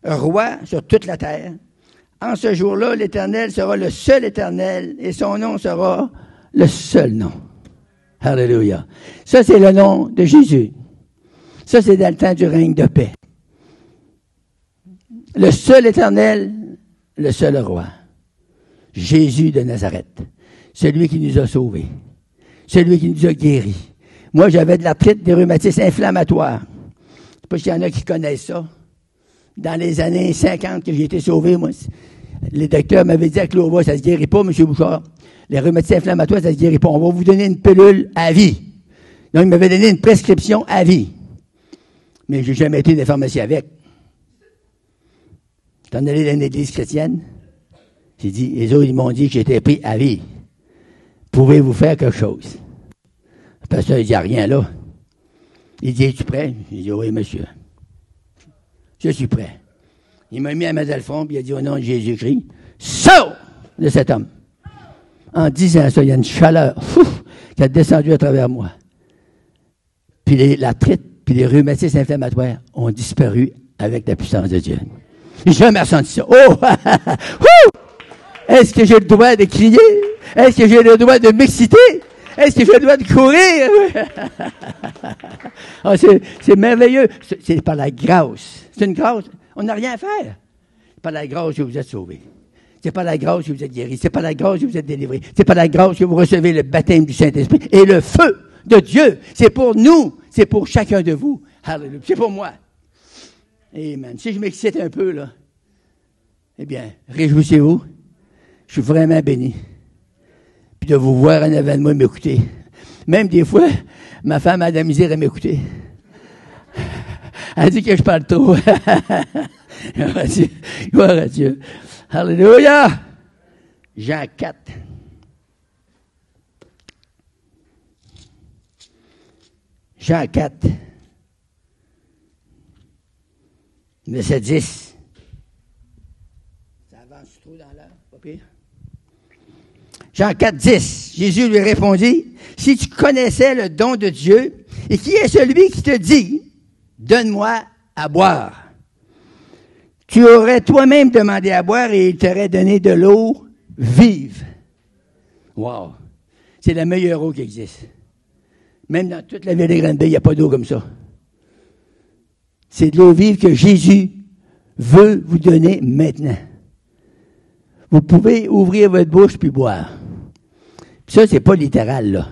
roi sur toute la terre. En ce jour-là, l'Éternel sera le seul Éternel et son nom sera le seul nom. Alléluia. Ça, c'est le nom de Jésus. Ça, c'est dans le temps du règne de paix. Le seul Éternel, le seul roi. Jésus de Nazareth. Celui qui nous a sauvés. Celui qui nous a guéris. Moi, j'avais de l'arthrite, des rhumatismes inflammatoires. Je sais pas s'il y en a qui connaissent ça. Dans les années 50 que j'ai été sauvé, moi, les docteurs m'avaient dit à Clova, ça se guérit pas, M. Bouchard. Les rhumatismes inflammatoires, ça se guérit pas. On va vous donner une pilule à vie. Donc, il m'avait donné une prescription à vie. Mais j'ai jamais été dans la pharmacie avec. T'en allé dans une église chrétienne. J'ai dit, les autres, ils m'ont dit que j'étais pris à vie. Pouvez-vous faire quelque chose? Le pasteur, il dit, rien là. Il dit, es-tu prêt? J'ai dit, oui, monsieur. Je suis prêt. Il m'a mis à Madelfond, puis il a dit, au nom de Jésus-Christ, sors de cet homme. En disant ça, il y a une chaleur qui a descendu à travers moi. Puis l'arthrite, puis les rhumatismes inflammatoires ont disparu avec la puissance de Dieu. J'ai jamais ressenti ça. Oh! Est-ce que j'ai le droit de crier? Est-ce que j'ai le droit de m'exciter? Est-ce que j'ai le droit de courir? Oh, c'est merveilleux. C'est par la grâce. C'est une grâce. On n'a rien à faire. C'est par la grâce que vous êtes sauvés. C'est par la grâce que vous êtes guéris. C'est par la grâce que vous êtes délivrés. C'est par la grâce que vous recevez le baptême du Saint-Esprit et le feu de Dieu. C'est pour nous. C'est pour chacun de vous. Alléluia. C'est pour moi. Amen. Si je m'excite un peu, là, eh bien, réjouissez-vous. Je suis vraiment béni. Puis de vous voir en avant de moi m'écouter. Même des fois, ma femme a de la misère à m'écouter. Elle dit que je parle trop. Gloire à Dieu. Gloire à Dieu. Alléluia. Jean 4. Jean 4. Verset 10. Ça avance trop dans l'heure, pas pire. Jean 4, 10. Jésus lui répondit, si tu connaissais le don de Dieu, et qui est celui qui te dit, donne-moi à boire. Tu aurais toi-même demandé à boire et il t'aurait donné de l'eau vive. Wow! C'est la meilleure eau qui existe. Même dans toute la ville de Grande-Bay, il n'y a pas d'eau comme ça. C'est de l'eau vive que Jésus veut vous donner maintenant. Vous pouvez ouvrir votre bouche puis boire. Puis ça, c'est pas littéral, là.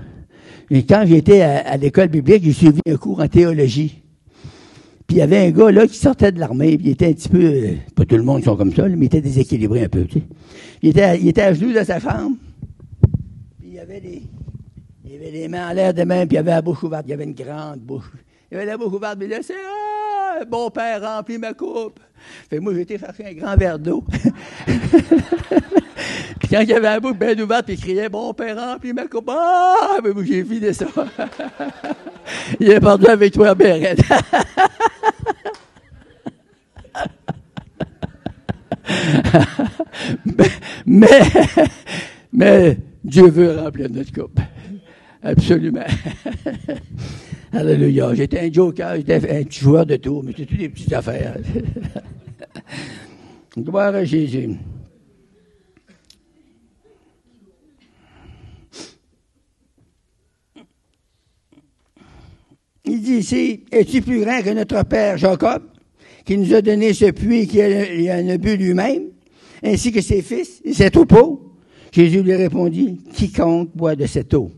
Et quand j'étais à l'école biblique, j'ai suivi un cours en théologie. Puis il y avait un gars là qui sortait de l'armée, puis il était un petit peu, pas tout le monde sont comme ça, mais il était déséquilibré un peu, tu sais. Il était à genoux dans sa chambre, puis il avait les mains en l'air de même, puis il avait la bouche ouverte, il avait une grande bouche. Il avait la bouche ouverte, puis il disait, bon père, remplis ma coupe. Fait que moi, j'ai été chercher un grand verre d'eau. Puis quand il avait la bouche bien ouverte, puis il criait, bon père, remplis ma coupe. Ah, mais moi, j'ai vidé ça. Il est perdu avec toi, Bérette. mais Dieu veut remplir notre coupe. Absolument. Alléluia. J'étais un joker, j'étais un petit joueur de tour, mais c'était toutes des petites affaires. Gloire à Jésus. Il dit ici, es-tu plus grand que notre père Jacob, qui nous a donné ce puits qu'il en a bu lui-même, ainsi que ses fils et ses troupeaux? Jésus lui répondit, quiconque boit de cette eau,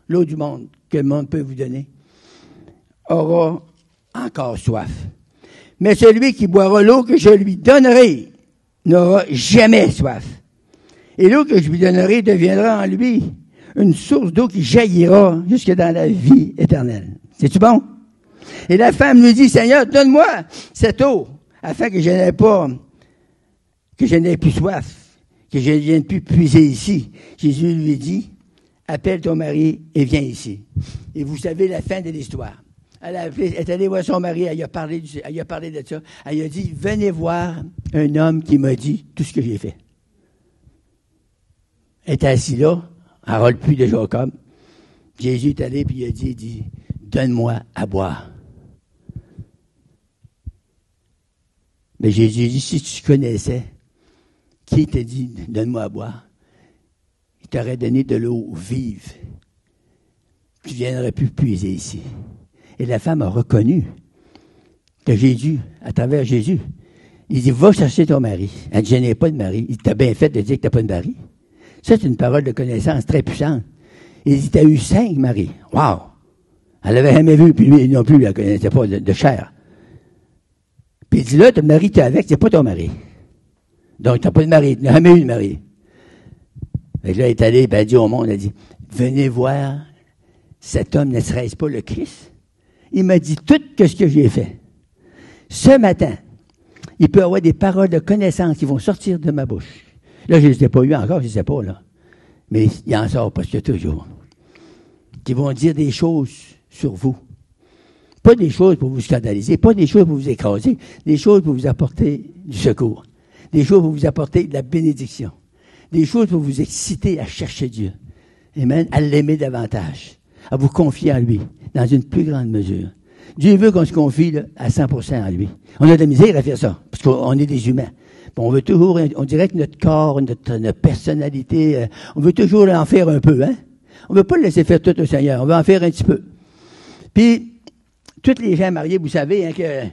l'eau du monde, que le monde peut vous donner, aura encore soif. Mais celui qui boira l'eau que je lui donnerai n'aura jamais soif. Et l'eau que je lui donnerai deviendra en lui une source d'eau qui jaillira jusque dans la vie éternelle. C'est-tu bon? Et la femme lui dit, Seigneur, donne-moi cette eau, afin que je n'aie plus soif, que je ne vienne plus puiser ici. Jésus lui dit, appelle ton mari et viens ici. Et vous savez la fin de l'histoire. Elle est allée voir son mari, elle lui a parlé de ça. Elle lui a dit, venez voir un homme qui m'a dit tout ce que j'ai fait. Elle était assise là, elle ne rôle plus de Jacob. Jésus est allé, puis il a dit, donne-moi à boire. Mais Jésus dit, si tu connaissais, qui t'a dit, donne-moi à boire? Il t'aurait donné de l'eau vive. Tu ne viendrais plus puiser ici. Et la femme a reconnu que Jésus, à travers Jésus, il dit, va chercher ton mari. Elle dit, je n'ai pas de mari. Il t'a bien fait de dire que tu n'as pas de mari. Ça, c'est une parole de connaissance très puissante. Il dit, tu as eu 5 maris. Wow! Elle l'avait jamais vu, puis lui non plus, il ne la connaissait pas de chair. Puis il dit, là, ton mari, tu es avec, c'est pas ton mari. Donc, tu n'as pas de mari, tu n'as jamais eu de mari. Et là, elle est allée, ben, elle dit au monde, elle dit, venez voir, cet homme ne serait-ce pas le Christ? Il m'a dit tout ce que j'ai fait. Ce matin, il peut y avoir des paroles de connaissance qui vont sortir de ma bouche. Là, je ne les ai pas eues encore, je ne sais pas, là. Mais il en sort presque toujours. Qui vont dire des choses sur vous. Pas des choses pour vous scandaliser, pas des choses pour vous écraser, des choses pour vous apporter du secours. Des choses pour vous apporter de la bénédiction. Des choses pour vous exciter à chercher Dieu. Amen. À l'aimer davantage. À vous confier en lui, dans une plus grande mesure. Dieu veut qu'on se confie là, à 100% en lui. On a de la misère à faire ça, parce qu'on est des humains. On veut toujours, on dirait que notre corps, notre personnalité, on veut toujours en faire un peu, hein? On veut pas le laisser faire tout au Seigneur, on veut en faire un petit peu. Puis, tous les gens mariés, vous savez, hein, que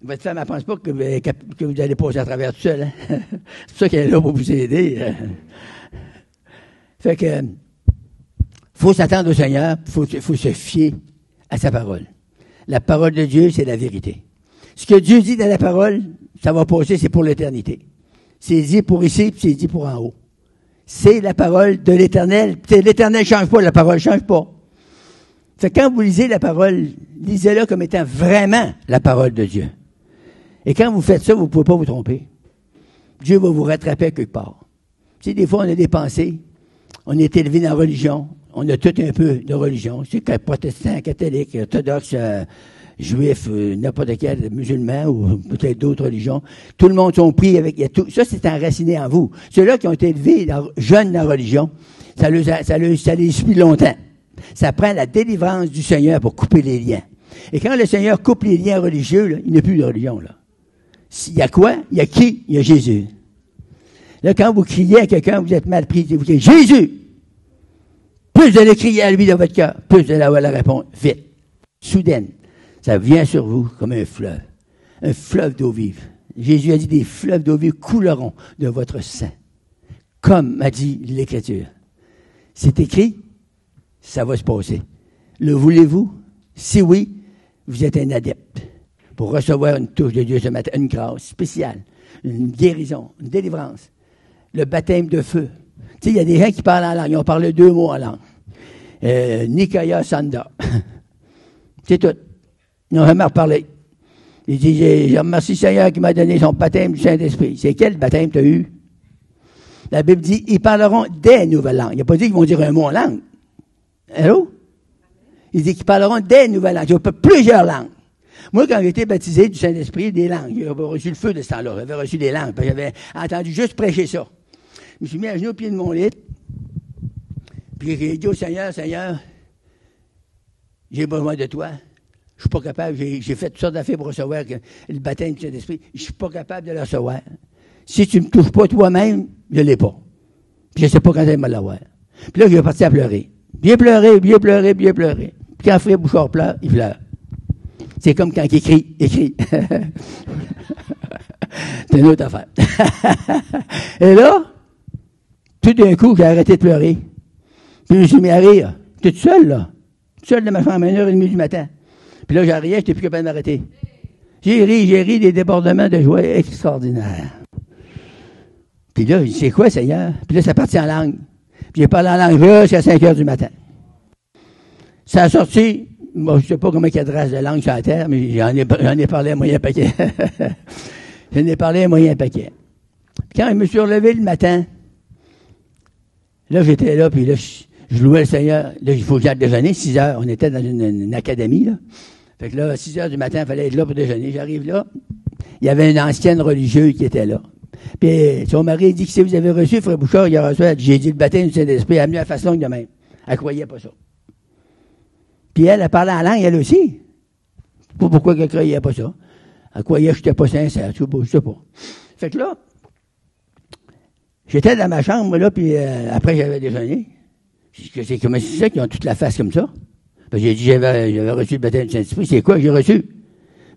votre femme, elle pense pas que vous allez passer à travers tout seul, hein? C'est pour ça qu'elle est là pour vous aider. Fait que, faut s'attendre au Seigneur, faut se fier à sa parole. La parole de Dieu, c'est la vérité. Ce que Dieu dit dans la parole, ça va passer, c'est pour l'éternité. C'est dit pour ici, puis c'est dit pour en haut. C'est la parole de l'Éternel. L'Éternel ne change pas, la parole ne change pas. Fait que quand vous lisez la parole, lisez-la comme étant vraiment la parole de Dieu. Et quand vous faites ça, vous ne pouvez pas vous tromper. Dieu va vous rattraper quelque part. Tu sais, des fois, on a des pensées, on est élevé dans la religion, on a tout un peu de religion. C'est protestant, catholique, orthodoxe, juif, n'importe quel musulman ou peut-être d'autres religions. Tout le monde sont pris avec... ça, c'est enraciné en vous. Ceux-là qui ont été élevés jeunes dans la religion, ça les suit longtemps. Ça prend la délivrance du Seigneur pour couper les liens. Et quand le Seigneur coupe les liens religieux, là, il n'y a plus de religion. Là. Il y a quoi? Il y a qui? Il y a Jésus. Là, quand vous criez à quelqu'un, vous êtes mal pris, vous criez « Jésus !» Plus vous allez crier à lui dans votre cœur, plus vous allez avoir la réponse vite, soudaine. Ça vient sur vous comme un fleuve d'eau vive. Jésus a dit, des fleuves d'eau vive couleront de votre sang, comme a dit l'Écriture. C'est écrit, ça va se passer. Le voulez-vous? Si oui, vous êtes un adepte pour recevoir une touche de Dieu ce matin, une grâce spéciale, une guérison, une délivrance, le baptême de feu. Tu sais, il y a des gens qui parlent en langue, ils ont parlé 2 mots en langue. Nikaya Sanda. C'est tout. Ils n'ont jamais reparlé. Il dit, j'ai remercié le Seigneur qui m'a donné son baptême du Saint-Esprit. C'est quel baptême tu as eu? La Bible dit, ils parleront des nouvelles langues. Il n'a pas dit qu'ils vont dire un mot en langue. Allô? Il dit qu'ils parleront des nouvelles langues. Ils ont plusieurs langues. Moi, quand j'ai été baptisé du Saint-Esprit, des langues. J'avais reçu le feu de ce temps-là. J'avais reçu des langues. J'avais entendu juste prêcher ça. Je me suis mis à genoux au pied de mon lit. Puis j'ai dit au Seigneur, Seigneur, j'ai besoin de toi. Je suis pas capable, j'ai fait toutes sortes d'affaires pour recevoir le baptême du Saint-Esprit. Je suis pas capable de le recevoir. Si tu me touches pas toi-même, je l'ai pas. Puis je sais pas quand elle va l'avoir. Puis là, je vais partir à pleurer. Bien pleurer, bien pleurer, bien pleurer. Puis quand Frère Bouchard pleure, il pleure. C'est comme quand il écrit. C'est une autre affaire. Et là, tout d'un coup, j'ai arrêté de pleurer. Puis je me suis mis à rire. Toute seule, là. Toute seule de ma chambre à 1h30 du matin. Puis là, j'ai ri, j'étais plus capable de m'arrêter. J'ai ri des débordements de joie extraordinaires. Puis là, c'est quoi, Seigneur? Puis là, ça partit en langue. Puis j'ai parlé en langue jusqu'à 5h du matin. Ça a sorti, moi, je sais pas comment il y a de race de langue sur la terre, mais j'en ai parlé à moyen paquet. J'en ai parlé à moyen paquet. Puis quand je me suis relevé le matin, là, j'étais là, puis là, je louais le Seigneur. Là, il faut que j'aille déjeuner. 6 heures. On était dans une académie, là. Fait que là, à 6 heures du matin, il fallait être là pour déjeuner. J'arrive là. Il y avait une ancienne religieuse qui était là. Puis son mari dit que si vous avez reçu, Frère Bouchard, il a reçu, j'ai dit le baptême du Saint-Esprit, elle a mis la face longue de même. Elle croyait pas ça. Puis elle parlait en langue, elle aussi. Pas pourquoi elle croyait pas ça. Elle croyait que je n'étais pas sincère, je sais pas. Fait que là, j'étais dans ma chambre, là, puis après j'avais déjeuné. C'est comme ça qu'ils ont toute la face comme ça. Puis j'ai dit, j'avais reçu le baptême du Saint-Esprit. C'est quoi que j'ai reçu?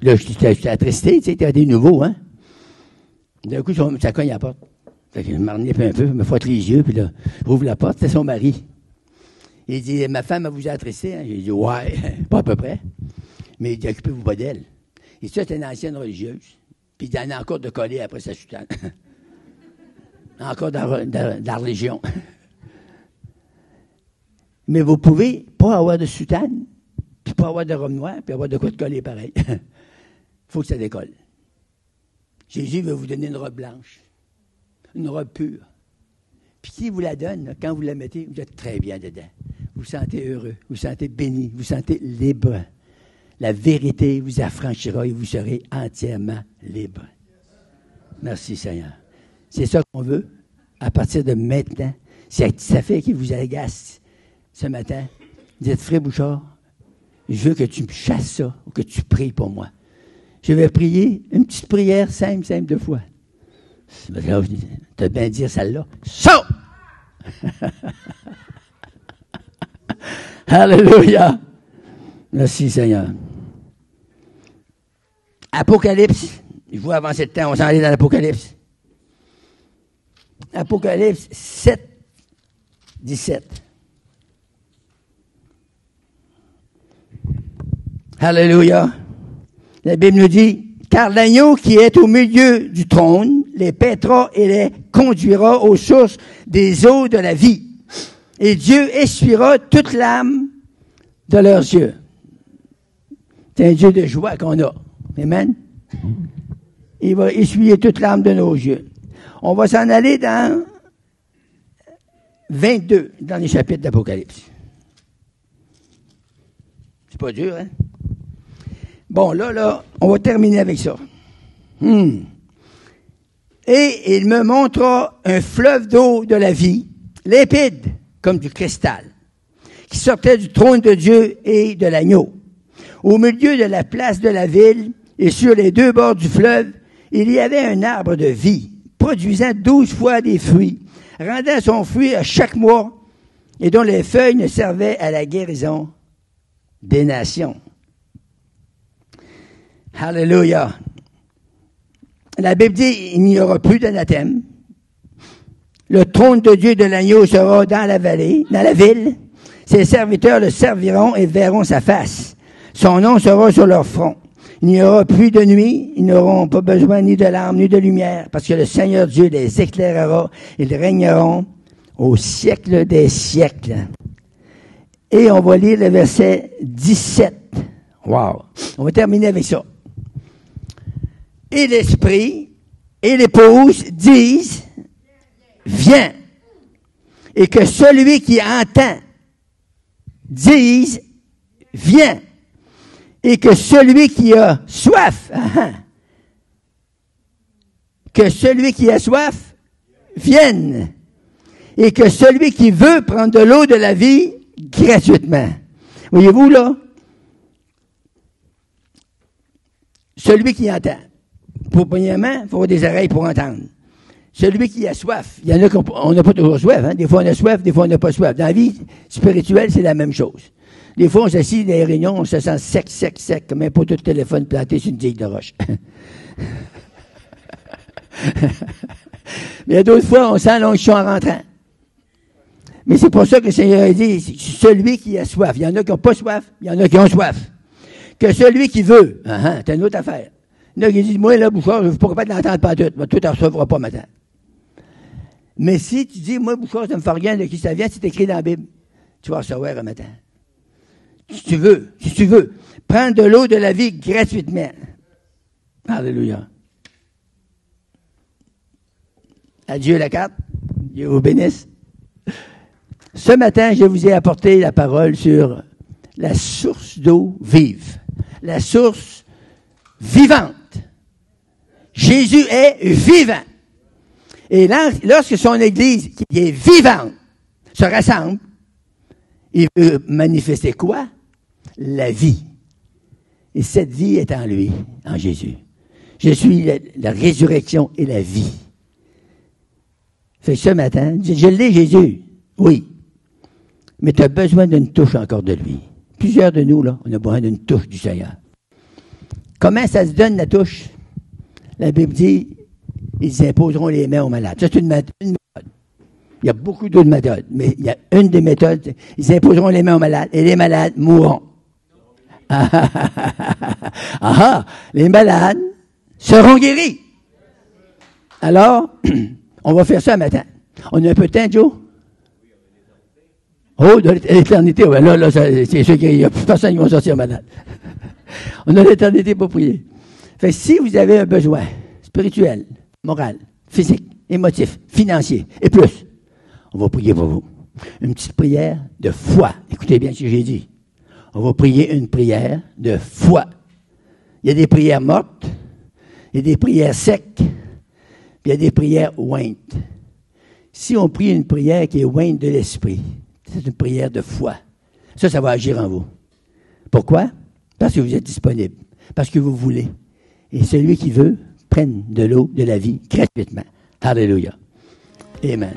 Là, j'étais attristé, tu sais, t'es nouveau, hein. D'un coup, ça cogne à la porte. Fait que je m'ennuie un peu, me frotte les yeux, puis là, j'ouvre la porte, c'est son mari. Il dit, ma femme vous a attristé, hein? J'ai dit, ouais, pas à peu près. Mais il dit, occupez-vous pas d'elle. Et ça, c'est une ancienne religieuse. Puis il en a encore de coller après sa soutane. Encore dans la religion. Mais vous pouvez pas avoir de soutane, puis pas avoir de robe noire, puis avoir de quoi de coller pareil. Il faut que ça décolle. Jésus veut vous donner une robe blanche, une robe pure. Puis qui vous la donne, là, quand vous la mettez, vous êtes très bien dedans. Vous vous sentez heureux, vous vous sentez béni, vous vous sentez libre. La vérité vous affranchira et vous serez entièrement libre. Merci Seigneur. C'est ça qu'on veut à partir de maintenant. Si ça fait qu'il vous agace ce matin, dites, Frère Bouchard, je veux que tu me chasses ça ou que tu pries pour moi. Je vais prier une petite prière simple 2 fois. Tu as bien dire celle-là. Ça! Alléluia! Merci Seigneur. Apocalypse. Je vois avancer le temps, on s'en allait dans l'Apocalypse. Apocalypse 7, 17. Alléluia. La Bible nous dit, car l'agneau qui est au milieu du trône les paîtra et les conduira aux sources des eaux de la vie. Et Dieu essuiera toute l'âme de leurs yeux. C'est un Dieu de joie qu'on a. Amen. Il va essuyer toute l'âme de nos yeux. On va s'en aller dans 22, dans les chapitres d'Apocalypse. C'est pas dur, hein? Bon, là, on va terminer avec ça. Et il me montra un fleuve d'eau de la vie, limpide comme du cristal, qui sortait du trône de Dieu et de l'agneau. Au milieu de la place de la ville et sur les 2 bords du fleuve, il y avait un arbre de vie, produisant 12 fois des fruits, rendant son fruit à chaque mois, et dont les feuilles ne servaient à la guérison des nations. Alléluia. La Bible dit, il n'y aura plus d'anathème. Le trône de Dieu et de l'agneau sera dans la vallée, dans la ville. Ses serviteurs le serviront et verront sa face. Son nom sera sur leur front. Il n'y aura plus de nuit. Ils n'auront pas besoin ni de larmes ni de lumière, parce que le Seigneur Dieu les éclairera. Ils régneront au siècle des siècles. Et on va lire le verset 17. Wow. On va terminer avec ça. Et l'Esprit et l'épouse disent, viens. Et que celui qui entend dise, viens. Et que celui qui a soif, que celui qui a soif vienne. Et que celui qui veut prendre de l'eau de la vie gratuitement. Voyez-vous là? Celui qui entend. Premièrement, il faut avoir des oreilles pour entendre. Celui qui a soif. Il y en a on n'a pas toujours soif. Hein? Des fois, on a soif, des fois, on n'a pas soif. Dans la vie spirituelle, c'est la même chose. Des fois, on s'assied dans les réunions, on se sent sec, comme un poteau de téléphone planté sur une digue de roche. Mais il y a d'autres fois, on sent l'onction en rentrant. Mais c'est pour ça que le Seigneur a dit, celui qui a soif. Il y en a qui n'ont pas soif, il y en a qui ont soif. Que celui qui veut, c'est une autre affaire. Il y en a qui disent, moi, là, Bouchard, je ne suis pas capable d'entendre pas tout. Tout ne recevra pas maintenant. Mais si tu dis, moi, Bouchard, ça ne me fait rien de qui ça vient, c'est écrit dans la Bible. Tu vas recevoir un matin. Si tu veux. Prendre de l'eau de la vie gratuitement. Alléluia. Adieu la carte. Dieu vous bénisse. Ce matin, je vous ai apporté la parole sur la source d'eau vive. La source vivante. Jésus est vivant. Et lorsque son Église, qui est vivante, se rassemble, il veut manifester quoi? La vie. Et cette vie est en lui, en Jésus. Je suis la résurrection et la vie. Fait que ce matin, je l'ai, Jésus. Oui. Mais tu as besoin d'une touche encore de lui. Plusieurs de nous, là, on a besoin d'une touche du Seigneur. Comment ça se donne, la touche? La Bible dit, ils imposeront les mains aux malades. Ça, c'est une méthode. Il y a beaucoup d'autres méthodes, mais il y a une des méthodes, ils imposeront les mains aux malades, et les malades mourront. Les malades seront guéris. Alors, on va faire ça matin. On a un peu de temps, Joe? Oh, de l'éternité. Ouais, là, c'est sûr qu'il n'y a plus personne qui va sortir malade. On a l'éternité pour prier. Fait que si vous avez un besoin spirituel, moral, physique, émotif, financier, et plus, on va prier pour vous. Une petite prière de foi. Écoutez bien ce que j'ai dit. On va prier une prière de foi. Il y a des prières mortes, il y a des prières secs, puis il y a des prières ointes. Si on prie une prière qui est ointe de l'esprit, c'est une prière de foi. Ça va agir en vous. Pourquoi? Parce que vous êtes disponible. Parce que vous voulez. Et celui qui veut, prenne de l'eau de la vie gratuitement. Alléluia. Amen.